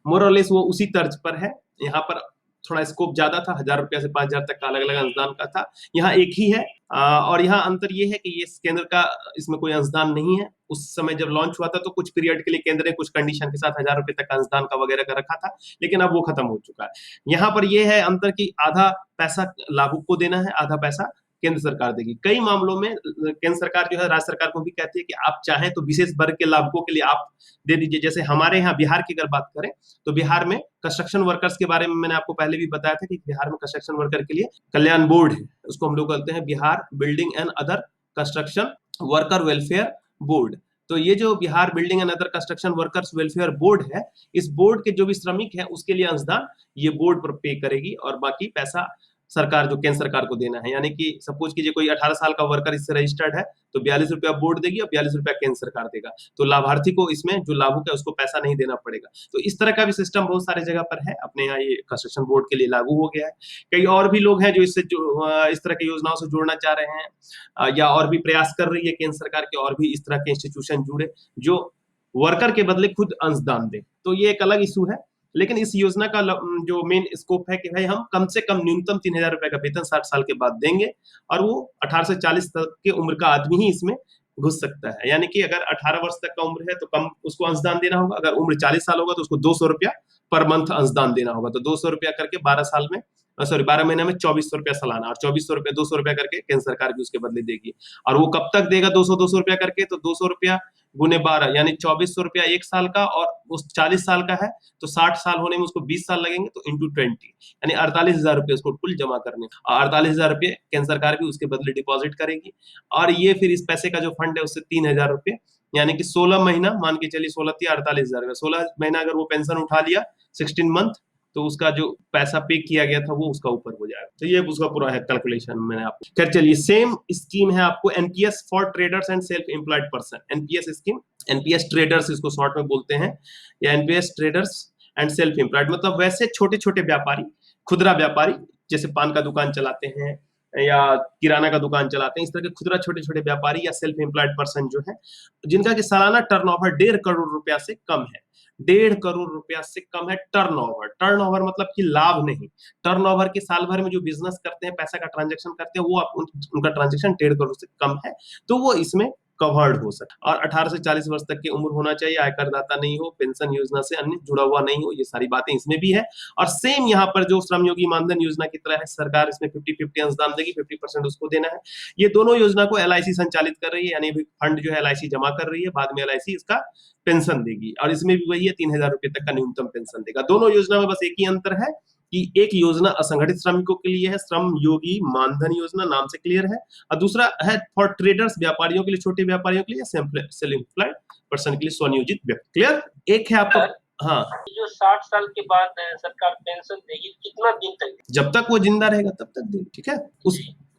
मोरलेस वो उसी तर्ज पर है। यहाँ पर थोड़ा स्कोप ज्यादा था, 1000 रुपया से 5000 तक का अलग अलग अंशदान का था, यहाँ एक ही है। और यहाँ अंतर ये है कि ये केंद्र का इसमें कोई अंशदान नहीं है। उस समय जब लॉन्च हुआ था तो कुछ पीरियड के लिए केंद्र ने कुछ कंडीशन के साथ 1000 रुपए तक का अंशदान का वगैरह का रखा था, लेकिन अब वो खत्म हो चुका है। यहाँ पर ये है अंतर की आधा पैसा लाभुक को देना है, आधा पैसा केंद्र सरकार देगी। कई मामलों में केंद्र सरकार जो है राज्य सरकार को भी कहती है कि आप चाहें तो विशेष वर्ग के लाभुकों के लिए आप दे दीजिए। जैसे हमारे यहाँ बिहार की अगर बात करें तो बिहार में कंस्ट्रक्शन वर्कर्स के बारे में मैंने आपको पहले भी बताया था कि बिहार में कंस्ट्रक्शन वर्कर के लिए कल्याण बोर्ड है, उसको हम लोग कहते हैं Bihar building and other construction worker welfare board. तो ये जो Bihar building and other construction workers welfare board है, इस बोर्ड के जो भी श्रमिक है उसके लिए अंशदान ये बोर्ड पर पे करेगी, और बाकी पैसा सरकार जो केंद्र सरकार को देना है। यानी कि सपोज कीजिए कोई 18 साल का वर्कर इससे रजिस्टर्ड है तो 42 रुपया बोर्ड देगी और 42 रुपया केंद्र सरकार देगा। तो लाभार्थी को इसमें जो लाभुक है उसको पैसा नहीं देना पड़ेगा। तो इस तरह का भी सिस्टम बहुत सारे जगह पर है, अपने यहाँ ये कंस्ट्रक्शन बोर्ड के लिए लागू हो गया है। कई और भी लोग हैं जो इससे इस तरह की योजनाओं से जुड़ना चाह रहे हैं, या और भी प्रयास कर रही है केंद्र सरकार के और भी इस तरह के इंस्टीट्यूशन जुड़े जो वर्कर के बदले खुद अंशदान दे। तो ये एक अलग इशू है, लेकिन इस योजना का जो मेन स्कोप है कि भाई हम कम से कम न्यूनतम 3000 रुपए का वेतन 60 साल के बाद देंगे, और वो 18 से 40 तक के उम्र का आदमी ही इसमें घुस सकता है। यानी कि अगर 18 वर्ष तक का उम्र है तो कम उसको अंशदान देना होगा, अगर उम्र 40 साल होगा तो उसको 200 रुपया पर मंथ अंशदान देना होगा। तो 200 रुपया करके 12 महीने में 2400 रुपया सालाना, और 2400 रुपया 200 रुपया करके केंद्र सरकार भी उसके बदले देगी। और वो कब तक देगा 200 रुपया करके, तो 200 रुपया गुने 12 यानी 2400 रुपया 1 साल का, और उस 40 साल का है तो 60 साल होने में उसको 20 साल लगेंगे, तो इंटू 20 यानी 48,000 रुपये उसको कुल जमा करने, और 48,000 रुपये केंद्र सरकार भी उसके बदले डिपॉजिट करेगी। और ये फिर इस पैसे का जो फंड है उससे 3,000 रुपये, यानी कि 16 महीना मान के चलिए, 16 48,000 रुपये, 16 महीना अगर वो पेंशन उठा लिया 16 मंथ, तो उसका जो पैसा पे किया गया था वो उसका ऊपर हो जाएगा। तो ये उसका पूरा है कैलकुलेशन मैंने आपको। खैर चलिए, सेम स्कीम है आपको NPS for traders and self employed person. NPS scheme, NPS traders इसको शॉर्ट में बोलते हैं, या NPS traders and self employed मतलब वैसे छोटे छोटे व्यापारी, खुदरा व्यापारी, जैसे पान का दुकान चलाते हैं या किराना का दुकान चलाते हैं, इस तरह के खुदरा छोटे छोटे व्यापारी या सेल्फ एम्प्लॉयड पर्सन जो है, जिनका कि सालाना टर्नओवर 1.5 करोड़ रुपया से कम है। 1.5 करोड़ रुपया से कम है टर्नओवर। टर्नओवर मतलब कि लाभ नहीं, टर्नओवर के साल भर में जो बिजनेस करते हैं, पैसा का ट्रांजैक्शन करते हैं, वो उनका ट्रांजैक्शन 1.5 करोड़ से कम है, तो वो इसमें कवर्ड हो सकता, और 18 से 40 वर्ष तक की उम्र होना चाहिए, आयकर दाता नहीं हो, पेंशन योजना से अन्य जुड़ा हुआ नहीं हो, ये सारी बातें इसमें भी है। और सेम यहाँ पर जो श्रमयोगी मानधन योजना की तरह है, सरकार इसमें 50-50 अंशदान देगी, 50% उसको देना है। ये दोनों योजना को LIC संचालित कर रही है, यानी फंड जो है LIC जमा कर रही है, बाद में LIC इसका पेंशन देगी, और इसमें भी वही है, 3000 रुपए तक का न्यूनतम पेंशन देगा। दोनों योजना में बस एक ही अंतर है कि एक योजना असंगठित श्रमिकों के लिए है, श्रम योगी मानधन योजना, नाम से क्लियर है, और दूसरा है फॉर ट्रेडर्स, व्यापारियों के लिए, छोटे व्यापारियों के लिए, सेल्फ एम्प्लॉयड पर्सन के लिए, स्वनियोजित व्यक्ति। क्लियर? एक है आपका, हाँ, जो 60 साल के बाद सरकार पेंशन देगी, कितना दिन तक? जब तक वो जिंदा रहेगा तब तक देगी, ठीक है।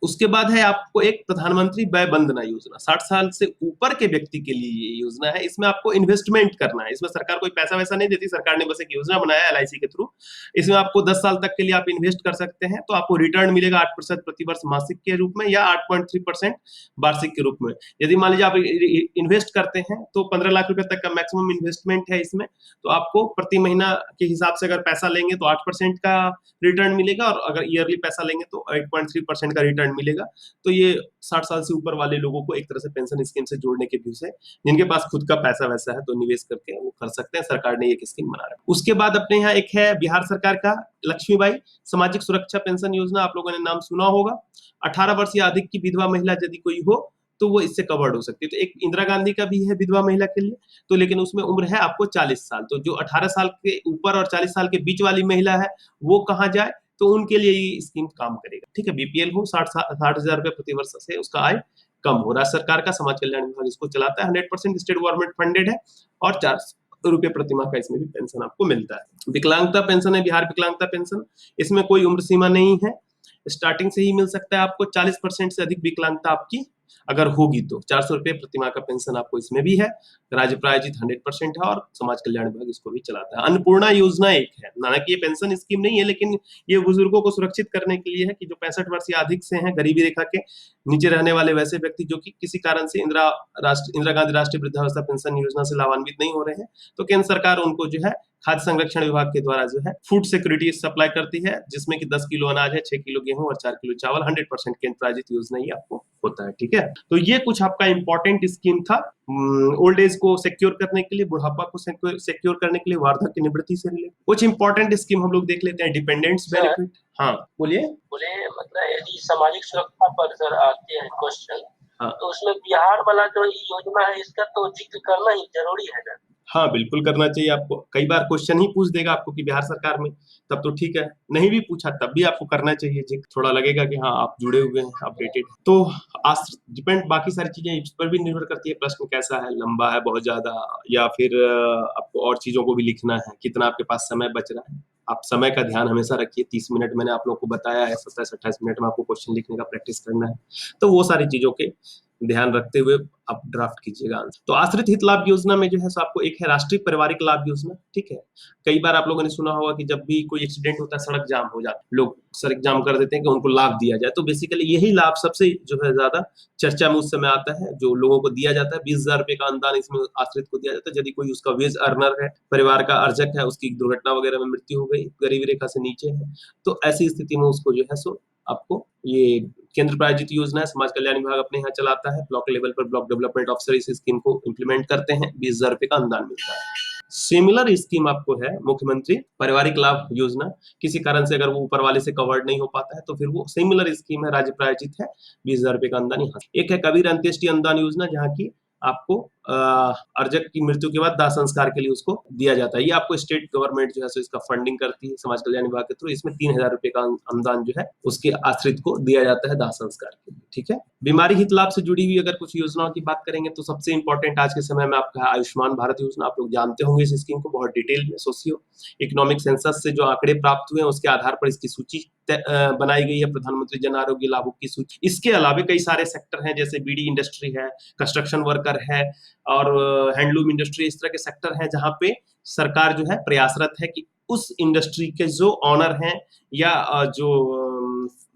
उसके बाद है आपको एक प्रधानमंत्री वय वंदना योजना, 60 साल से ऊपर के व्यक्ति के लिए ये योजना है। इसमें आपको इन्वेस्टमेंट करना है, इसमें सरकार कोई पैसा वैसा नहीं देती, सरकार ने बस एक योजना बनाया है LIC के थ्रू। इसमें आपको 10 साल तक के लिए आप इन्वेस्ट कर सकते हैं, तो आपको रिटर्न मिलेगा 8% प्रतिवर्ष मासिक के रूप में, या 8.3% वार्षिक के रूप में। यदि मान लीजिए आप इन्वेस्ट करते हैं तो 15 लाख रुपए तक का मैक्सिमम इन्वेस्टमेंट है इसमें, तो आपको प्रति महीना के हिसाब से अगर पैसा लेंगे तो 8% का रिटर्न मिलेगा, और अगर ईयरली पैसा लेंगे तो 8.3% का रिटर्न मिलेगा। तो ये 60 साल से ऊपर वाले लोगों को एक तरह से पेंशन स्कीम से जोड़ने के व्यू से, जिनके पास खुद का पैसा वैसा है तो निवेश करके वो कर सकते हैं, सरकार ने एक स्कीम बना रखा है। उसके बाद अपने यहाँ एक है बिहार सरकार का लक्ष्मीबाई सामाजिक सुरक्षा पेंशन योजना, आप लोगों ने नाम सुना होगा। 18 वर्ष या अधिक की विधवा महिला यदि कोई हो तो वो इससे कवर्ड हो सकती है। तो एक इंदिरा गांधी का भी है विधवा महिला के लिए, तो लेकिन उसमें उम्र है आपको 40 साल। तो जो 18 साल के ऊपर और 40 साल के बीच वाली महिला है वो कहाँ जाए, तो उनके लिए ये स्कीम काम करेगा, ठीक है। BPL हो, 60,000 रुपए प्रति वर्ष से उसका आय कम हो। राज्य सरकार का समाज कल्याण विभाग इसको चलाता है, 100% स्टेट गवर्नमेंट फंडेड है, और 400 रुपए प्रति माह का इसमें भी पेंशन आपको मिलता है। विकलांगता पेंशन है बिहार विकलांगता पेंशन, इसमें कोई उम्र सीमा नहीं है, स्टार्टिंग से ही मिल सकता है आपको। 40% से अधिक विकलांगता आपकी अगर होगी तो 400 रुपए प्रति माह का पेंशन आपको इसमें भी है। राज्य प्रायोजित 100% है, और समाज कल्याण विभाग इसको भी चलाता है। अन्नपूर्णा योजना एक है, हालांकि ये पेंशन स्कीम नहीं है, लेकिन ये बुजुर्गों को सुरक्षित करने के लिए है कि जो 65 वर्ष या अधिक से हैं, गरीबी रेखा के नीचे रहने वाले वैसे व्यक्ति जो कि किसी कारण से इंदिरा गांधी राष्ट्रीय वृद्धावस्था पेंशन योजना से लाभान्वित नहीं हो रहे हैं, तो केंद्र सरकार उनको जो है खाद्य संरक्षण विभाग के द्वारा जो है फूड सिक्योरिटी सप्लाई करती है, जिसमें कि 10 किलो अनाज है, 6 किलो गेहूं और 4 किलो चावल, 100% केंद्र प्रायोजित योजना ही आपको होता है, ठीक है। तो ये कुछ आपका इंपॉर्टेंट स्कीम था ओल्ड एज को सिक्योर करने के लिए, बुढ़ापा को सिक्योर करने के लिए, वार्धक्य निवृत्ति से रिलेटेड कुछ इंपॉर्टेंट स्कीम हम लोग देख लेते हैं। डिपेंडेंट्स बेनिफिट, हाँ बोलिए। मतलब यदि सामाजिक सुरक्षा पर सर आते हैं क्वेश्चन, हाँ, तो उसमें बिहार वाला जो योजना है इसका तो जिक्र करना ही जरूरी है ना? हाँ बिल्कुल करना चाहिए आपको। कई बार क्वेश्चन ही पूछ देगा आपको कि बिहार सरकार में, तब तो ठीक है, नहीं भी पूछा तब भी आपको करना चाहिए जी, थोड़ा लगेगा कि हाँ आप जुड़े हुए हैं, अपडेटेड। तो डिपेंड, बाकी सारी चीजें इस पर भी निर्भर करती है, प्रश्न कैसा है, लंबा है बहुत ज्यादा, या फिर आपको और चीजों को भी लिखना है, कितना आपके पास समय बच रहा है। आप समय का ध्यान हमेशा रखिए। 30 मिनट मैंने आप लोगों को बताया है, 27-28 मिनट में आपको क्वेश्चन लिखने का प्रैक्टिस करना है, तो वो सारी चीजों के ध्यान रखते हुए आप ड्राफ्ट कीजिएगा आंसर। तो आश्रित हित लाभ योजना में जो है सो आपको एक है राष्ट्रीय पारिवारिक लाभ योजना, ठीक है। कई बार आप लोगों ने सुना होगा कि जब भी कोई एक्सीडेंट होता है, सड़क जाम हो जाता है, लोग सड़क जाम कर देते हैं कि उनको लाभ दिया जाए, तो बेसिकली यही लाभ सबसे जो है ज्यादा चर्चा में उस समय आता है, जो लोगों को दिया जाता है। 20,000 रुपए का अनुदान इसमें आश्रित को दिया जाता है यदि कोई उसका वेज अर्नर है, परिवार का अर्जक है, उसकी दुर्घटना वगैरह में मृत्यु हो गई, गरीबी रेखा से नीचे है, तो ऐसी स्थिति में उसको जो है सो आपको, ये केंद्र प्रायोजित योजना है, समाज कल्याण विभाग अपने यहाँ चलाता है, ब्लॉक लेवल पर ब्लॉक डेवलपमेंट ऑफिसर इस स्कीम को इंप्लीमेंट करते हैं, 20,000 रुपए का अनुदान मिलता है। सिमिलर स्कीम आपको है मुख्यमंत्री पारिवारिक लाभ योजना, किसी कारण से अगर वो ऊपर वाले से कवर्ड नहीं हो पाता है तो फिर वो सिमिलर स्कीम है, राज्य प्रायोजित है, 20,000 रुपए का अनुदान यहाँ। एक है कबीर अंत्येष्टि अनुदान योजना, जहाँ की आपको अर्जक की मृत्यु के बाद दाह संस्कार के लिए उसको दिया जाता है। ये आपको स्टेट गवर्नमेंट जो है सो इसका फंडिंग करती है समाज कल्याण विभाग के थ्रू। इसमें 3,000 रुपए का अनुदान जो है उसके आश्रित को दिया जाता है दाह संस्कार के लिए, ठीक है। बीमारी हित लाभ से जुड़ी हुई अगर कुछ योजनाओं की बात करेंगे तो सबसे इंपॉर्टेंट आज के समय में आपका आयुष्मान भारत योजना, आप लोग जानते होंगे इस स्कीम को बहुत डिटेल में। सोशियो इकोनॉमिक सेंसस से जो आंकड़े प्राप्त हुए हैं उसके आधार पर इसकी सूची बनाई गई है, प्रधानमंत्री जन आरोग्य लाभों की सूची। इसके अलावा कई सारे सेक्टर हैं, जैसे बीडी इंडस्ट्री है, कंस्ट्रक्शन वर्कर है, और हैंडलूम इंडस्ट्री, इस तरह के सेक्टर हैं जहां पे सरकार जो है प्रयासरत है कि उस इंडस्ट्री के जो ऑनर हैं या जो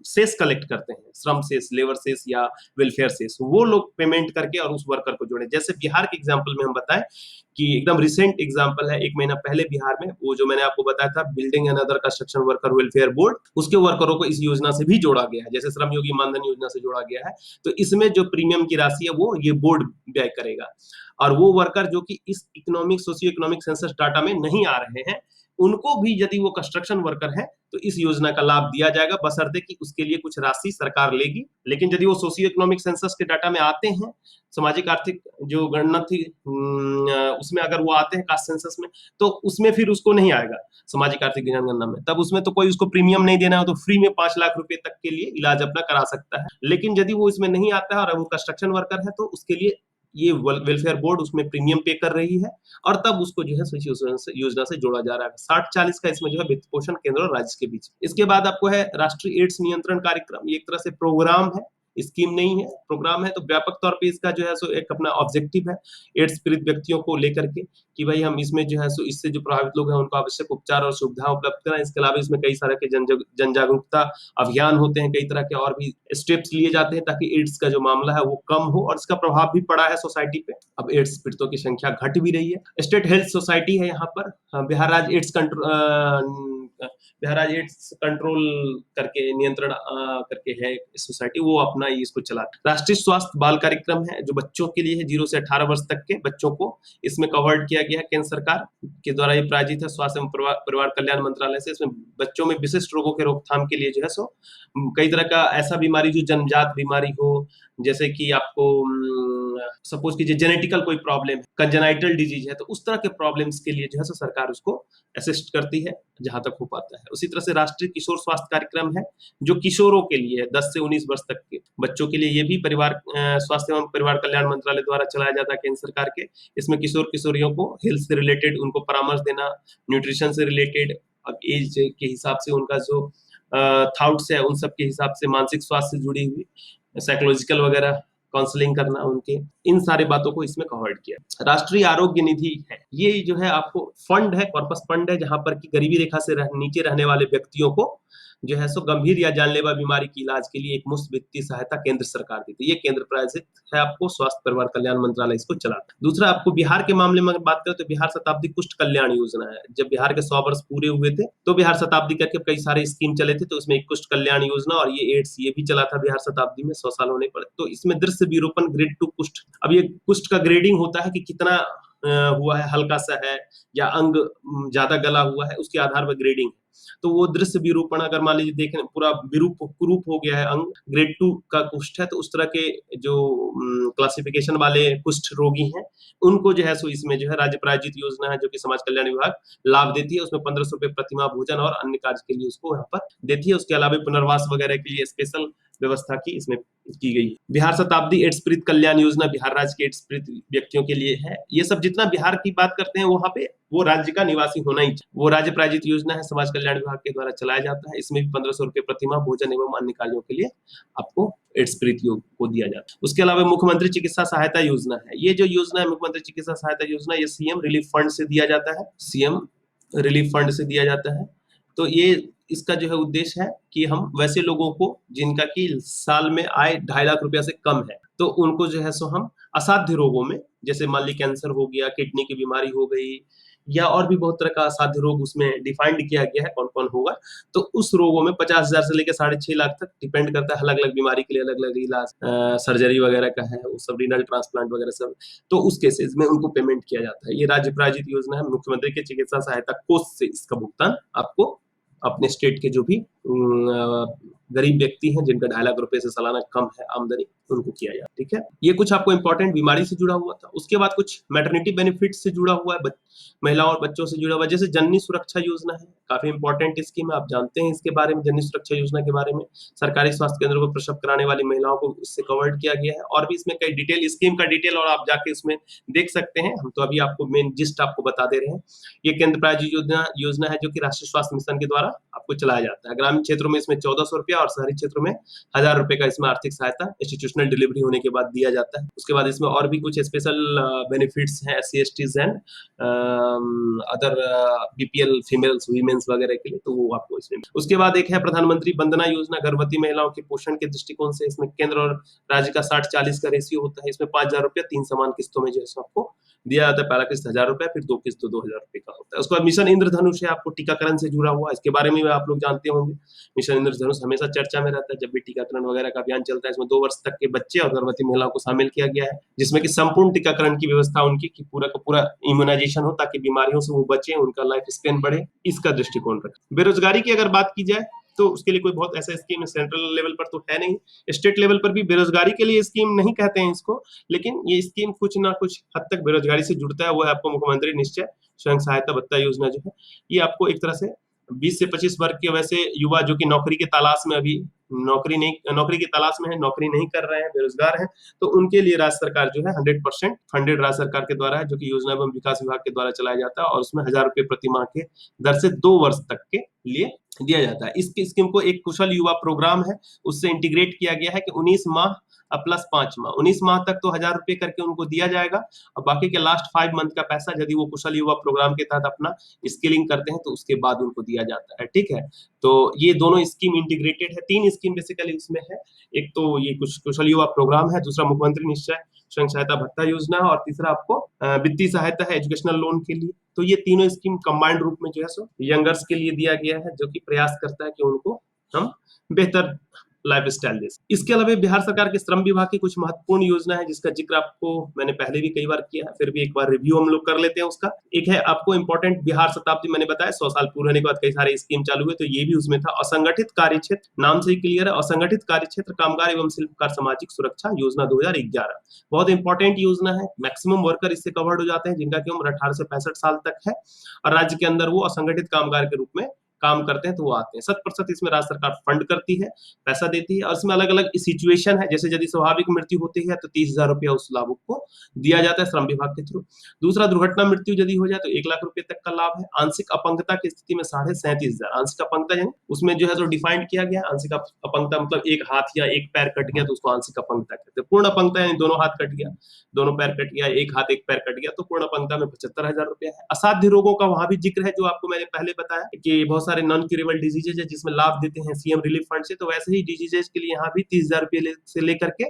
सेस कलेक्ट करते हैं, श्रम सेस, लेबर सेस या वेलफेयर सेस, वो लोग पेमेंट करके और उस वर्कर को जोड़े। जैसे बिहार के एग्जांपल में हम बताएं कि एकदम रिसेंट एग्जांपल है, 1 महीना पहले बिहार में वो जो मैंने आपको बताया था building and other construction worker welfare board, उसके वर्करों को इस योजना से भी जोड़ा गया है, जैसे श्रम योगी मानधन योजना से जोड़ा गया है। तो इसमें जो प्रीमियम की राशि है वो ये बोर्ड व्यय करेगा, और वो वर्कर जो कि इस economic socio economic census data में नहीं आ रहे हैं, उनको भी यदि वो कंस्ट्रक्शन वर्कर है तो इस योजना का लाभ दिया जाएगा, बशर्ते कि उसके लिए कुछ राशि सरकार लेगी। लेकिन यदि वो सोशियो इकोनॉमिक सेंसस के डाटा में आते हैं, सामाजिक आर्थिक जो गणना थी उसमें अगर वो आते हैं कास्ट सेंसस में, तो उसमें फिर उसको नहीं आएगा सामाजिक आर्थिक जनगणना में, तब उसमें तो कोई उसको प्रीमियम नहीं देना है, तो फ्री में 5 लाख रुपए तक के लिए इलाज अपना करा सकता है। लेकिन यदि वो इसमें नहीं आता है और वो कंस्ट्रक्शन वर्कर है, तो उसके लिए ये वेलफेयर बोर्ड उसमें प्रीमियम पे कर रही है, और तब उसको जो है योजना से जोड़ा जा रहा है। 60-40 का इसमें जो है वित्त पोषण केंद्र और राज्य के बीच। इसके बाद आपको है राष्ट्रीय एड्स नियंत्रण कार्यक्रम, ये एक तरह से प्रोग्राम है, स्कीम नहीं है, प्रोग्राम है। तो व्यापक तौर पे इसका जो है सो एक अपना ऑब्जेक्टिव है एड्स पीड़ित व्यक्तियों को लेकर के, कि भाई हम इसमें जो है सो इससे जो प्रभावित लोग हैं उनको आवश्यक उपचार और सुविधाएं उपलब्ध कराएं। इसके अलावा इसमें कई सारे के जन जागरूकता अभियान होते हैं, कई तरह के और भी स्टेप्स लिए जाते हैं ताकि एड्स का जो मामला है वो कम हो, और इसका प्रभाव भी पड़ा है सोसाइटी पे। अब एड्स पीड़ितों की संख्या घट भी रही है। स्टेट हेल्थ सोसाइटी है यहाँ पर, बिहार राज्य एड्स कंट्रोल करके नियंत्रण करके है सोसाइटी, वो अपना इसको चलाता है। राष्ट्रीय स्वास्थ्य बाल कार्यक्रम है जो बच्चों के लिए है, 0 से 18 वर्ष तक के बच्चों को इसमें कवर्ड किया गया है। केंद्र सरकार के द्वारा ये प्रायोजित है स्वास्थ्य एवं परिवार कल्याण मंत्रालय से। इसमें बच्चों में विशिष्ट रोगों के रोकथाम के लिए जो है सो कई तरह का ऐसा बीमारी जो जन्मजात बीमारी हो, जैसे कि आपको सपोज कीजिए जेनेटिकल कोई प्रॉब्लम है, कंजेनाइटल डिजीज है, तो उस तरह के प्रॉब्लम्स के लिए जो है सो सरकार उसको असिस्ट करती है जहां तक हो पाता है। उसी तरह से राष्ट्रीय किशोर स्वास्थ्य कार्यक्रम है जो किशोरों के लिए है, 10 से 19 वर्ष तक के बच्चों के लिए। ये भी परिवार स्वास्थ्य एवं परिवार कल्याण मंत्रालय द्वारा चलाया जाता है केंद्र सरकार के। इसमें किशोर किशोरियों को हेल्थ से रिलेटेड उनको परामर्श देना, न्यूट्रिशन से रिलेटेड, अब एज के हिसाब से उनका जो थॉट्स है उन सब के हिसाब से मानसिक स्वास्थ्य से जुड़ी हुई साइकोलॉजिकल वगैरह काउंसलिंग करना उनके, इन सारी बातों को इसमें कवर्ड किया। राष्ट्रीय आरोग्य निधि है, ये जो है आपको फंड है, कॉर्पस फंड है, जहां पर कि गरीबी रेखा से नीचे रहने वाले व्यक्तियों को जो है सो गंभीर या जानलेवा बीमारी की इलाज के लिए एक मुफ्त वित्तीय सहायता केंद्र सरकार देती है। ये केंद्र प्रायोजित है, आपको स्वास्थ्य परिवार कल्याण मंत्रालय इसको चलाता है। दूसरा, आपको बिहार के मामले में बात करें तो बिहार शताब्दी कुष्ठ कल्याण योजना है। जब बिहार के 100 वर्ष पूरे हुए थे तो बिहार शताब्दी करके कई सारे स्कीम चले थे, तो उसमें एक कुष्ठ कल्याण योजना और ये एड्स ये भी चला था बिहार शताब्दी में 100 साल होने पर। तो इसमें दृश्य विरूपण ग्रेड 2 कुष्ठ, अब ये कुष्ठ का ग्रेडिंग होता है कि कितना हुआ है, हल्का सा है या अंग ज्यादा गला हुआ है, उसके आधार पर ग्रेडिंग है। तो वो दृश्य विरूपण अगर मान लीजिए देखें पूरा कुरूप हो गया है, अंग ग्रेड 2 का कुष्ठ है, तो उस तरह के जो क्लासिफिकेशन वाले कुष्ठ रोगी हैं उनको जो है सो इसमें जो है राज्य प्रायोजित योजना है जो कि समाज कल्याण विभाग लाभ देती है। उसमें 1500 रुपए प्रतिमाह भोजन और अन्य कार्य के लिए उसको यहाँ पर देती है। उसके अलावा पुनर्वास वगैरह के लिए स्पेशल व्यवस्था की इसमें की गई है। बिहार शताब्दी एड्स पीड़ित कल्याण योजना बिहार राज्य के एड्स पीड़ित व्यक्तियों के लिए है। ये सब जितना बिहार की बात करते हैं वहां पे वो राज्य का निवासी होना ही चाहिए। वो राज्य प्रायोजित योजना है, समाज कल्याण विभाग के द्वारा चलाया जाता है। इसमें भी 1500 रुपए प्रतिमाह भोजन एवं अन्य कार्यों के लिए आपको एड्स पीड़ित को दिया जाता है। उसके अलावा मुख्यमंत्री चिकित्सा सहायता योजना है। ये जो योजना है मुख्यमंत्री चिकित्सा सहायता योजना, ये सीएम रिलीफ फंड से दिया जाता है। सीएम रिलीफ फंड से दिया जाता है। तो ये इसका जो है उद्देश्य है कि हम वैसे लोगों को जिनका कि साल में आय 2.5 लाख रुपया से कम है, तो उनको जो है सो हम असाध्य रोगों में, जैसे मान ली कैंसर हो गया, किडनी की बीमारी हो गई, या और भी बहुत तरह का असाध्य रोग उसमें डिफाइंड किया गया है कौन कौन होगा। तो उस रोगों में 50,000 से लेकर 6.5 लाख तक डिपेंड करता है, अलग अलग बीमारी के लिए अलग अलग इलाज, सर्जरी वगैरह का है, वो सब रीनल ट्रांसप्लांट वगैरह सब, तो उस केसेस में उनको पेमेंट किया जाता है। ये राज्य प्रायोजित योजना है। मुख्यमंत्री के चिकित्सा सहायता कोष से इसका भुगतान आपको अपने स्टेट के जो भी गरीब व्यक्ति हैं जिनका 2.5 लाख रुपए से सालाना कम है आमदनी, उनको किया जाए। ठीक है, ये कुछ आपको इंपॉर्टेंट बीमारी से जुड़ा हुआ था। उसके बाद कुछ मैटरनिटी बेनिफिट से जुड़ा हुआ है, महिलाओं और बच्चों से जुड़ा हुआ है। जैसे जननी सुरक्षा योजना है, काफी इंपॉर्टेंट स्कीम है, आप जानते हैं इसके बारे में। जननी सुरक्षा योजना के बारे में सरकारी स्वास्थ्य केंद्रों पर प्रसव कराने वाली महिलाओं को इससे कवर्ड किया गया है। और भी इसमें कई डिटेल, स्कीम का डिटेल और आप जाके इसमें देख सकते हैं। हम तो अभी आपको मेन जिस्ट आपको बता दे रहे हैं। ये केंद्र प्रायोजित योजना है जो कि राष्ट्रीय स्वास्थ्य मिशन के द्वारा आपको चलाया जाता है। ग्रामीण क्षेत्रों में इसमें 1400 रुपया और शहरी क्षेत्रों में 1000 रुपए का इसमें आर्थिक सहायता इंस्टीट्यूशनल डिलीवरी होने के बाद दिया जाता है। उसके बाद इसमें और भी कुछ स्पेशल बेनिफिट्स हैं SC/STs and other BPL females women's वगैरह के लिए, तो वो आपको इसमें। उसके बाद एक है प्रधानमंत्री वंदना योजना, गर्भवती महिलाओं के पोषण के दृष्टिकोण से इसमें केंद्र और राज्य का 60-40 का रेशियो होता है। इसमें 5,000 रुपया 3 समान किस्तों में जो है आपको दिया जाता है। पहला किस्त 1000 रुपए, फिर 2 किस्त 2000 रुपए का होता है। उसके बाद मिशन इंद्रधनुष है, आपको टीकाकरण से जुड़ा हुआ, इसके बारे में आप लोग जानते होंगे। मिशन इंद्रधनुष हमेशा चर्चा में रहता है जब भी टीकाकरण वगैरह का अभियान चलता है। इसमें 2 वर्ष तक के बच्चे और गर्भवती महिलाओं को शामिल किया गया है, जिसमें कि संपूर्ण टीकाकरण की व्यवस्था उनकी कि पूरा का पूरा इम्यूनाइजेशन हो ताकि बीमारियों से वो बचें, उनका लाइफ स्पेन बढ़े, इसका दृष्टिकोण रखें। बेरोजगारी की अगर बात की जाए तो उसके लिए कोई बहुत ऐसा स्कीम सेंट्रल लेवल पर तो है नहीं, स्टेट लेवल पर भी बेरोजगारी के लिए स्कीम नहीं कहते हैं इसको, लेकिन ये स्कीम कुछ ना कुछ हद तक बेरोजगारी से जुड़ता है। वो है आपको मुख्यमंत्री निश्चय स्वयं सहायता भत्ता योजना जो है, ये आपको एक तरह से 20 से 25 वर्ग के वैसे युवा जो कि नौकरी की तलाश में अभी नौकरी की तलाश में है, नौकरी नहीं कर रहे हैं, बेरोजगार हैं, तो उनके लिए राज्य सरकार जो है 100% फंडेड राज्य सरकार के द्वारा है, जो कि योजना एवं विकास विभाग के द्वारा चलाया जाता है, और उसमें 1000 रुपए प्रति माह के दर से 2 वर्ष तक के लिए दिया जाता है। इस स्कीम को एक कुशल युवा प्रोग्राम है, उससे इंटीग्रेट किया गया है कि 19 माह प्लस 5 माह, 19 माह तक तो 1000 रुपए करके उनको दिया जाएगा, और बाकी के लास्ट 5 मंथ का पैसा यदि वो कुशल युवा प्रोग्राम के तहत अपना स्किलिंग करते हैं तो उसके बाद उनको दिया जाता है। ठीक है, तो ये दोनों स्कीम इंटीग्रेटेड है। 3 स्कीम बेसिकली उसमें है, एक तो ये कुशल युवा प्रोग्राम है, दूसरा मुख्यमंत्री निश्चय स्वयं सहायता भत्ता योजना है, और तीसरा आपको वित्तीय सहायता है एजुकेशनल लोन के लिए। तो ये तीनों स्कीम कंबाइंड रूप में जो है सो यंगर्स के लिए दिया गया है, जो कि प्रयास करता है कि उनको हम बेहतर लाइफ स्टाइल दे। इसके अलावा बिहार सरकार के श्रम विभाग की कुछ महत्वपूर्ण योजना है, जिसका जिक्र आपको मैंने पहले भी कई बार किया है, फिर भी एक बार रिव्यू हम लोग कर लेते हैं उसका। एक है आपको इंपॉर्टेंट बिहार शताब्दी, मैंने बताया 100 साल पूरे होने के बाद कई सारे स्कीम चालू हुए, तो ये भी उसमें था। असंगठित कार्य क्षेत्र, नाम से ही क्लियर है, असंगठित कार्य क्षेत्र कामगार एवं शिल्पकार सामाजिक सुरक्षा योजना 2011, बहुत इंपॉर्टेंट योजना है। मैक्सिमम वर्कर इससे कवर्ड हो जाते हैं जिनका की उम्र 18 से 65 साल तक है, और राज्य के अंदर वो असंगठित कामगार के रूप में काम करते हैं, तो वो आते हैं। 100% इसमें राज्य सरकार फंड करती है, पैसा देती है, और इसमें अलग अलग सिचुएशन है, जैसे यदि स्वाभाविक मृत्यु होती है तो 30,000 रुपया उस लाभुक को दिया जाता है श्रम विभाग के थ्रू। दूसरा, दुर्घटना मृत्यु यदि हो जाए तो 1 लाख रुपए तक का लाभ है। आंशिक अपंगता की स्थिति में 37,500, आंशिक अपंगता यानी उसमें जो है तो डिफाइंड किया गया। आंशिक अपंगता मतलब एक हाथ या एक पैर कट गया तो उसको आंशिक अपंगता कहते हैं। पूर्ण अपंगता यानी दोनों हाथ कट गया, दोनों पैर कट गया, एक हाथ एक पैर कट गया, तो पूर्ण अपंगता में 75,000 रुपया है। असाध्य रोगों का वहां भी जिक्र है, जो आपको मैंने पहले बताया कि बहुत सारे नॉन क्यूरेबल डिजीजेज है जिसमें लाभ देते हैं सीएम रिलीफ फंड से, तो वैसे ही डिजीजेज के लिए यहाँ भी 30,000 रुपये से लेकर के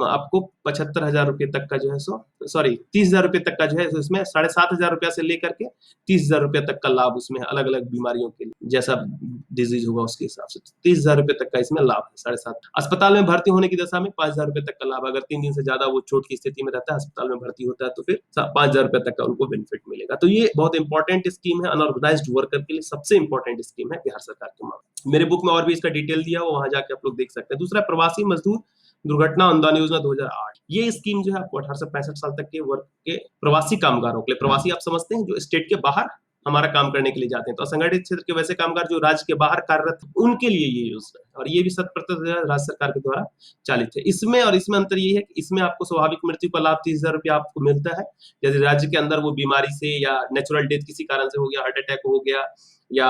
आपको 75,000 रुपये तक का जो है सो 30,000 रुपये तक का जो है इसमें 7,500 रुपया से लेकर के 30,000 रुपये तक का लाभ उसमें अलग अलग बीमारियों के लिए जैसा डिजीज होगा उसके हिसाब से 30,000 रुपये तक का इसमें लाभ है। 7.5 अस्पताल में भर्ती होने की दशा में 5,000 रुपये तक का लाभ, अगर 3 दिन से ज्यादा वो चोट की स्थिति में रहता है, अस्पताल में भर्ती होता है, तो फिर 5,000 रुपये तक का उनको बेनिफिट मिलेगा। तो ये बहुत इंपॉर्टेंट स्कीम है, अनऑर्गेनाइज्ड वर्कर के लिए सबसे इंपॉर्टेंट स्कीम है बिहार सरकार के मामले। मेरे बुक में और भी इसका डिटेल दिया हो, वहां जाके आप लोग देख सकते हैं। दूसरा, प्रवासी मजदूर दुर्घटना अनुदान योजना 2008, ये स्कीम जो है आपको 18 से 65 साल तक के वर्ग के प्रवासी कामगारों के लिए, प्रवासी आप समझते हैं जो स्टेट के बाहर हमारा काम करने के लिए जाते हैं, तो असंगठित क्षेत्र के वैसे कामगार जो राज्य के बाहर कार्यरत, उनके लिए ये योजना है, और ये भी 100% राज्य सरकार के द्वारा चालित है। इसमें अंतर ये है कि इसमें आपको स्वाभाविक मृत्यु का लाभ 30,000 रुपया आपको मिलता है, यदि राज्य के अंदर वो बीमारी से या नेचुरल डेथ किसी कारण से हो गया, हार्ट अटैक हो गया या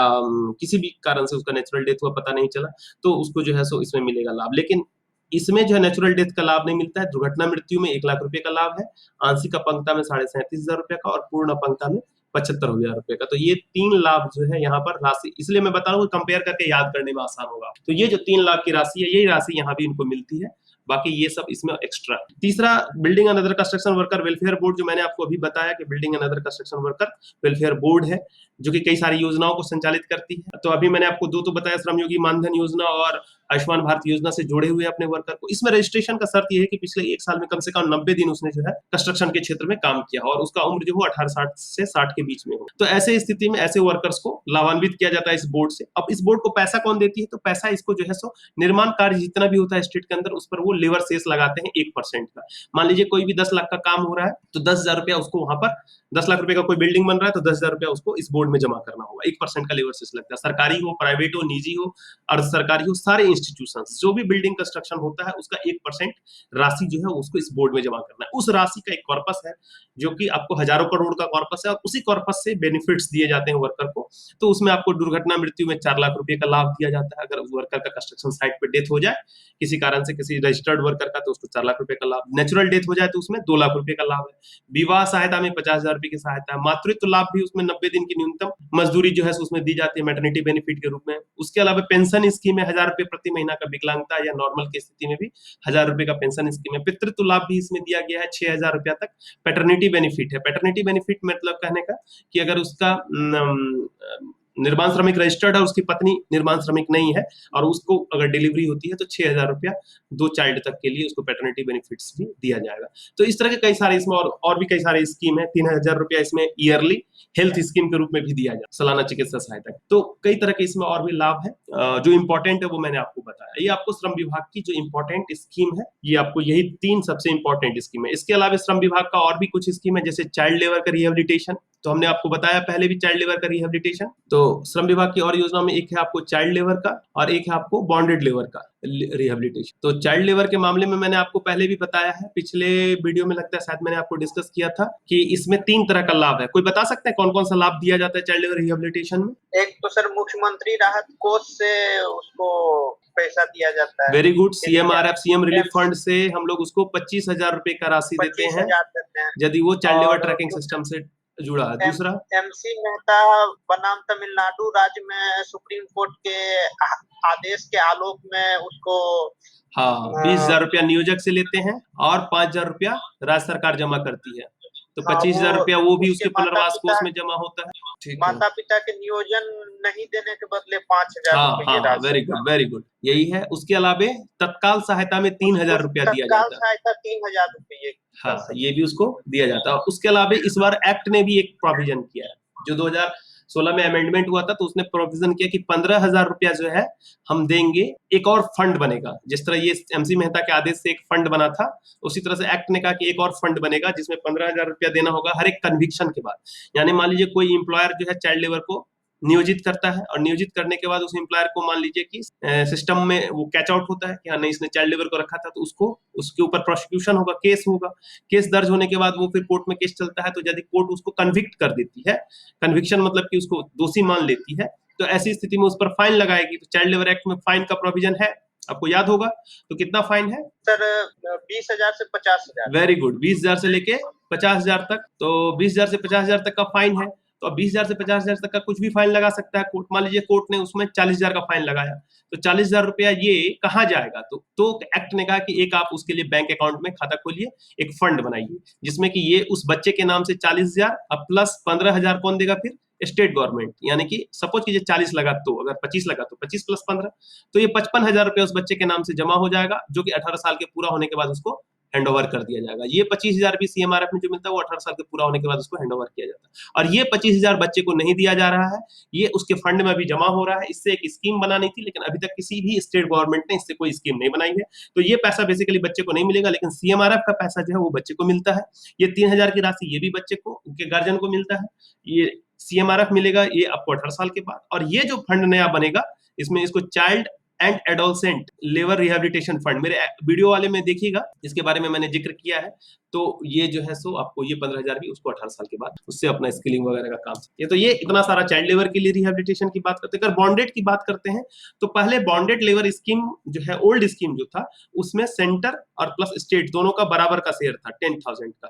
किसी भी कारण से उसका नेचुरल डेथ हुआ, पता नहीं चला, तो उसको जो है सो इसमें मिलेगा लाभ। लेकिन इसमें जो है नेचुरल डेथ का लाभ नहीं मिलता है। दुर्घटना मृत्यु में 1 लाख रुपए का लाभ है, आंशिक अपंगता में 37,500 रुपए का, और पूर्ण अपंगता में 75,000 रुपए का। तो ये 3 लाभ जो है यहाँ पर राशि, इसलिए मैं बता रहा हूँ कंपेयर करके याद करने में आसान होगा। तो ये जो 3 लाख की राशि है, यही राशि यहाँ भी इनको मिलती है, बाकी ये सब इसमें एक्स्ट्रा। तीसरा, building and other construction worker welfare board, जो मैंने आपको अभी बताया कि building and other construction worker welfare board है, जो कि कई सारी योजनाओं को संचालित करती है। तो अभी मैंने आपको 2 तो बताया, श्रमयोगी मानधन योजना और आयुष्मान भारत योजना से जुड़े हुए अपने वर्कर को। इसमें रजिस्ट्रेशन का शर्त यह है कि पिछले 1 साल में कम से कम 90 दिन उसने जो है कंस्ट्रक्शन के क्षेत्र में काम किया हो, और उसका उम्र जो हो 18 से 60 के बीच में हो। तो ऐसे स्थिति में ऐसे वर्कर्स को लाभान्वित किया जाता है इस बोर्ड से। अब इस बोर्ड को पैसा कौन देती है? तो पैसा इसको जो है सो निर्माण कार्य जितना भी होता है स्टेट के अंदर, उस पर वो लेबर सेस लगाते हैं 1% का। मान लीजिए कोई भी 10 लाख का काम हो रहा है, तो 10,000 रुपया उसको वहां पर, 10 लाख रुपए का कोई बिल्डिंग बन रहा है तो 10,000 रुपया उसको इस बोर्ड में जमा करना होगा। 1% का लेबर सेस लगता है। सरकारी हो, प्राइवेट हो, निजी हो, अर्ध सरकारी हो, सारे इंस्टीट्यूशन जो भी बिल्डिंग कंस्ट्रक्शन होता है उसका 1% राशि जो है उसको इस बोर्ड में जमा करना है। उस राशि का एक कॉर्पस है जो कि आपको हजारों करोड़ का कॉर्पस है, और उसी कॉर्पस से बेनिफिट्स दिए जाते हैं वर्कर को। तो उसमें आपको दुर्घटना मृत्यु में 4 लाख रुपए का लाभ दिया जाता है। अगर उस वर्कर का कंस्ट्रक्शन साइट पर डेथ हो जाए किसी कारण से, किसी रजिस्टर्ड रजिस्टर्ड वर्कर का तो उसको 4 लाख रुपए का लाभ, नेचुरल डेथ हो जाए तो उसमें 2 लाख रुपए का लाभ है, विवाह सहायता में 50,000 रुपए की सहायता है, मातृत्व लाभ भी उसमें 90 दिन की न्यूनतम मजदूरी जो है उसमें दी जाती है मैटरनिटी बेनिफिट के रूप में। उसके अलावा पेंशन स्कीम है, 1,000 रुपए प्रति महीना का विकलांगता या नॉर्मल की स्थिति में भी 1,000 रुपए का पेंशन स्कीम है। पितृत्व लाभ भी इसमें दिया गया है 6,000 रुपया तक। पैटर्निटी बेनिफिट है, पैटर्निटी बेनिफिट मतलब कहने का कि अगर उसका निर्माण श्रमिक रजिस्टर्ड है, उसकी पत्नी निर्माण श्रमिक नहीं है और उसको अगर डिलीवरी होती है तो 6,000 रुपया 2 चाइल्ड तक के लिए उसको पैटर्निटी बेनिफिट्स भी दिया जाएगा। तो इस तरह के कई सारे इसमें और भी कई सारे स्कीम है। 3,000 रुपया इसमें ईयरली हेल्थ स्कीम के रूप में भी दिया जाए, सालाना चिकित्सा सहायता। तो कई तरह के इसमें और भी लाभ है। जो इंपॉर्टेंट है वो मैंने आपको बताया। ये आपको श्रम विभाग की जो इंपॉर्टेंट स्कीम है, ये आपको यही 3 सबसे इंपॉर्टेंट स्कीम है। इसके अलावा श्रम विभाग का और भी कुछ स्कीम है, जैसे चाइल्ड लेबर का रिहेबिलिटेशन, तो हमने आपको बताया पहले भी चाइल्ड लेबर का रिहेबिलिटेशन। तो श्रम विभाग की और योजना में एक है आपको चाइल्ड लेबर का और एक है आपको बॉन्डेड लेबर का रिहेबिलिटेशन। तो चाइल्ड लेबर के मामले में मैंने आपको पहले भी बताया है, पिछले वीडियो में लगता है शायद मैंने आपको डिस्कस किया था कि इसमें 3 तरह का लाभ है। कोई बता सकता है कौन कौन सा लाभ दिया जाता है चाइल्ड लेबर रिहेबिलिटेशन में? एक तो सर मुख्यमंत्री राहत कोष से उसको पैसा दिया जाता है। Very good. CMRF CM relief fund से हम लोग उसको 25,000 रुपए का राशि देते हैं 25,000 देते हैं यदि वो चाइल्ड लेबर ट्रैकिंग सिस्टम से जुड़ा है। दूसरा MC मेहता बनाम तमिलनाडु राज्य में सुप्रीम कोर्ट के आदेश के आलोक में उसको हाँ 20,000 रुपया नियोजक से लेते हैं और 5,000 रुपया राज्य सरकार जमा करती है, तो 25,000 रुपया वो भी उसके पुनर्वास कोष में जमा होता है। ठीक है, माता पिता के नियोजन नहीं देने के बदले 5,000 हाँ, वेरी गुड वेरी गुड, यही है। उसके अलावा तत्काल सहायता में 3,000 रुपया दिया जाता है। तत्काल सहायता 3,000 रुपये, हाँ, ये भी उसको दिया जाता है। उसके अलावा इस बार एक्ट ने भी एक प्रोविजन किया है, जो 2016 में अमेंडमेंट हुआ था, तो उसने प्रोविजन किया कि 15,000 रुपया जो है हम देंगे, एक और फंड बनेगा। जिस तरह ये MC मेहता के आदेश से एक फंड बना था, उसी तरह से एक्ट ने कहा कि एक और फंड बनेगा जिसमें 15,000 रुपया देना होगा हर एक कन्विक्शन के बाद। यानी मान लीजिए कोई इंप्लॉयर जो है चाइल्ड लेबर को नियोजित करता है और नियोजित करने के बाद उस एम्प्लॉयर को मान लीजिए कि सिस्टम में वो कैच आउट होता है कि हाँ नहीं इसने चाइल्ड लेबर को रखा था, तो उसको उसके ऊपर प्रोसिक्यूशन होगा, केस होगा। केस दर्ज होने के बाद वो फिर कोर्ट में केस चलता है, तो यदि कोर्ट उसको कन्विक्ट कर देती है, कन्विक्शन मतलब कि उसको दोषी मान लेती है, तो ऐसी स्थिति में उस पर फाइन लगाएगी। तो चाइल्ड लेबर एक्ट में फाइन का प्रोविजन है, आपको याद होगा। तो कितना फाइन है सर? 20,000 से 50,000। वेरी गुड, 20,000 से लेके 50,000 तक। तो 20,000 से 50,000 तक का फाइन है। तो अब 20,000 से 50,000 तक का कुछ भी फाइन लगा सकता है कोर्ट। मान लीजिए कोर्ट ने उसमें 40,000 का फाइन लगाया, तो 40,000 रुपया ये कहाँ जाएगा? तो एक्ट ने कहा कि एक आप उसके लिए बैंक अकाउंट में खाता खोलिए, एक फंड बनाइए जिसमें कि ये उस बच्चे के नाम से 40,000 अब प्लस 15,000 कौन देगा? फिर स्टेट गवर्नमेंट। यानी कि सपोज कीजिए 40 लगा, तो अगर 25 लगा तो 25 प्लस 15, तो ये 55,000 रुपया उस बच्चे के नाम से जमा हो जाएगा, जो कि 18 साल के पूरा होने के बाद उसको हैंड ओवर कर दिया जाएगा। ये 25,000 भी CMRF में जो मिलता है वो 18 साल के पूरा होने के बाद उसको हैंड ओवर किया जाता है। और ये 25,000 बच्चे को नहीं दिया जा रहा है, ये उसके फंड में अभी जमा हो रहा है। इससे एक स्कीम बनानी थी, लेकिन अभी तक किसी भी स्टेट गवर्नमेंट ने इससे कोई स्कीम नहीं बनाई है। तो ये पैसा बेसिकली बच्चे को नहीं मिलेगा, लेकिन CMRF का पैसा जो है वो बच्चे को मिलता है। ये 3,000 की राशि ये भी बच्चे को, उनके गार्जियन को मिलता है। ये CMRF मिलेगा ये आपको 18 साल के बाद। और ये जो फंड नया बनेगा, इसमें इसको child and adolescent labour rehabilitation fund, मेरे वीडियो वाले में देखिएगा, इसके बारे में मैंने जिक्र किया है। तो ये जो है सो आपको ये 15,000 भी उसको 18 साल के बाद उससे अपना स्किलिंग वगैरह का काम। ये तो ये इतना सारा चाइल्ड लेबर के लिए रिहेबिलिटेशन की बात करते हैं। अगर बॉन्डेड की बात करते हैं तो पहले बॉन्डेड लेबर स्कीम जो है, ओल्ड स्कीम जो था, उसमें सेंटर और प्लस स्टेट दोनों का बराबर का शेयर था। 10,000 का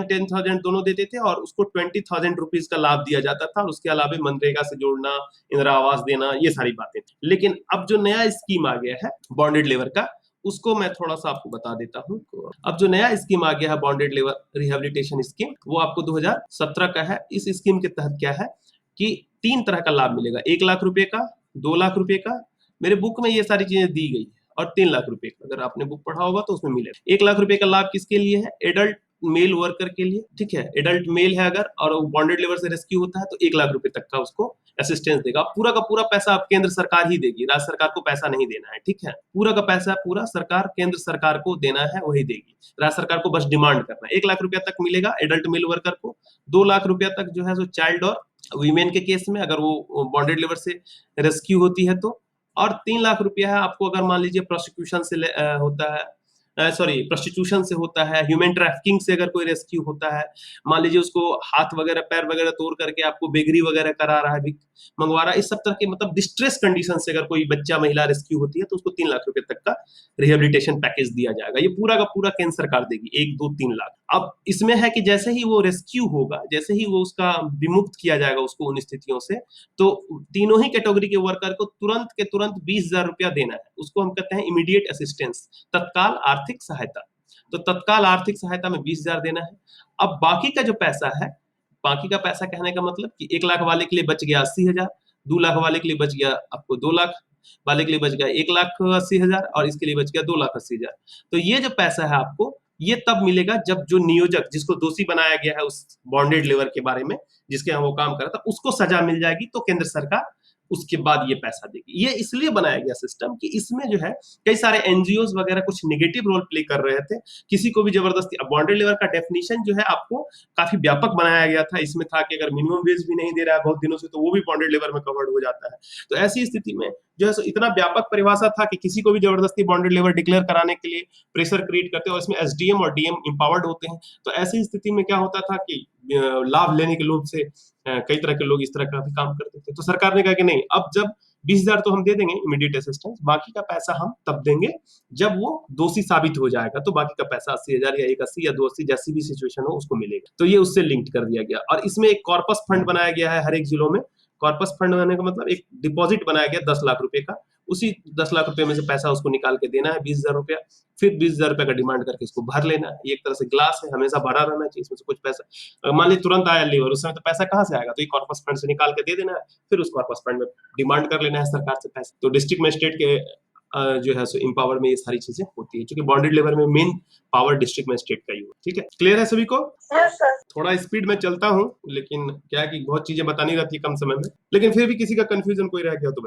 10,000 दोनों देते थे और उसको 20,000 रुपीज का लाभ दिया जाता था। और उसके अलावा मनरेगा से जोड़ना, इंदिरा आवास देना, ये सारी बातें। लेकिन अब जो नया स्कीम आ गया है बॉन्डेड लेबर का, उसको मैं थोड़ा सा आपको बता देता हूँ। अब जो नया स्कीम आ गया है बॉन्डेड लेबर रिहेबिलिटेशन स्कीम, वो आपको 2017 का है। इस स्कीम के तहत क्या है कि 3 तरह का लाभ मिलेगा। 1 लाख रुपए का, 2 लाख रुपए का, मेरे बुक में ये सारी चीजें दी गई है, और 3 लाख रुपए का। अगर आपने बुक पढ़ा होगा तो उसमें मिलेगा। 1 लाख रुपए का लाभ किसके लिए है? एडल्ट मेल वर्कर के लिए, ठीक है। एडल्ट मेल है अगर, और बॉन्डेड लेबर से रेस्क्यू होता है, तो 1 लाख रुपए तक का उसको असिस्टेंस देगा। पूरा का पूरा पैसा अब केंद्र सरकार ही देगी, राज्य सरकार को पैसा नहीं देना है, ठीक है। पूरा का पैसा पूरा सरकार केंद्र सरकार को देना है, वही देगी। राज्य सरकार को बस डिमांड करना है। 1 लाख रुपया तक मिलेगा एडल्ट मेल वर्कर को। 2 लाख रुपया तक जो है सो चाइल्ड और वीमेन के केस में, अगर वो बॉन्डेड लेबर से रेस्क्यू होती है तो। और 3 लाख रुपया है आपको अगर मान लीजिए प्रोसिक्यूशन से होता है, सॉरी प्रोस्टिट्यूशन से होता है, ह्यूमन ट्रैफिकिंग से अगर कोई रेस्क्यू होता है, मान लीजिए उसको हाथ वगैरह पैर वगैरह तोड़ करके आपको बेगरी वगैरह करा रहा है, मंगवा रहा है, इस सब तरह के मतलब डिस्ट्रेस कंडीशन से अगर कोई बच्चा महिला रेस्क्यू होती है तो उसको 3 लाख रुपए तक का रिहेबिलिटेशन पैकेज दिया जाएगा। ये पूरा का पूरा केंद्र सरकार देगी, 1, 2, 3 लाख। अब इसमें है कि जैसे ही वो रेस्क्यू होगा, जैसे ही वो उसका विमुक्त किया जाएगा उसको उन स्थितियों से, तो तीनों ही कैटेगरी के वर्कर को तुरंत के तुरंत 20,000 रुपया देना है। उसको हम कहते हैं इमीडिएट असिस्टेंस, तत्काल आर्थिक सहायता। तो तत्काल आर्थिक सहायता में 20,000 देना है। अब बाकी का जो पैसा है, बाकी का पैसा कहने का मतलब कि 1 लाख वाले के लिए बच गया 80,000, 2 लाख वाले के लिए बच गया आपको 2 लाख वाले के लिए बच गया 1,80,000 और इसके लिए बच गया 2,80,000। तो ये जो पैसा है आपको, ये तब मिलेगा जब जो नियोजक जिसको दोषी बनाया गया है उस बॉन्डेड लेबर के बारे में, जिसके यहाँ वो काम कर रहा था, उसको सजा मिल जाएगी तो केंद्र सरकार उसके बाद ये पैसा देगी। ये इसलिए बनाया गया सिस्टम कि इसमें जो है कई सारे एनजीओज वगैरह कुछ नेगेटिव रोल प्ले कर रहे थे, किसी को भी जबरदस्ती। अब बॉन्डेड लेबर का डेफिनेशन जो है आपको काफी व्यापक बनाया गया था। इसमें था कि अगर मिनिमम वेज भी नहीं दे रहा है बहुत दिनों से तो वो भी बॉन्डेड लेबर में कवर्ड हो जाता है। तो ऐसी स्थिति में जो है इतना व्यापक परिभाषा था कि किसी को भी जबरदस्ती बॉन्डेड लेबर डिक्लेयर कराने के लिए प्रेशर क्रिएट करते हैं और इसमें एसडीएम और डीएम इंपावर्ड होते हैं। तो ऐसी स्थिति में क्या होता था कि लाभ लेने के लोभ से कई तरह के लोग इस तरह का भी काम करते थे। तो सरकार ने कहा कि नहीं, अब जब 20,000 तो हम दे देंगे इमीडिएट असिस्टेंस, बाकी का पैसा हम तब देंगे जब वो दोषी साबित हो जाएगा, तो बाकी का पैसा 80,000 या 180 या 280 जैसी भी सिचुएशन हो उसको मिलेगा। तो ये उससे लिंक्ड कर दिया गया और इसमें एक कॉर्पस फंड बनाया गया है हर एक जिलों में। कॉर्पस फंड बनाने का मतलब एक डिपॉजिट बनाया गया 10 लाख रुपए का, उसी 10 लाख रुपए में से पैसा उसको निकाल के देना है 20,000 रुपया, फिर 20,000 रुपए का डिमांड करके इसको भर लेना है। ये एक तरह से ग्लास है, हमेशा भरा रहना चाहिए, इसमें से कुछ पैसा मान लीजिए तुरंत आया लेबर, उस समय तो पैसा कहाँ से आएगा, तो ये कॉर्पस फंड से निकाल के दे देना है, फिर उस कॉर्पस फंड में डिमांड कर लेना है सरकार से पैसा। तो डिस्ट्रिक्ट मजिस्ट्रेट के जो है सो इम्पावर में ये सारी चीजें होती है, क्योंकि बॉन्डेड लेबर में मेन पावर डिस्ट्रिक्ट मजिस्ट्रेट का ही हो। ठीक है, क्लियर है सभी को? Yes sir. थोड़ा स्पीड में चलता हूँ, लेकिन क्या है कि बहुत चीजें बतानी रहती है कम समय में, लेकिन फिर भी किसी का कंफ्यूजन कोई रह गया तो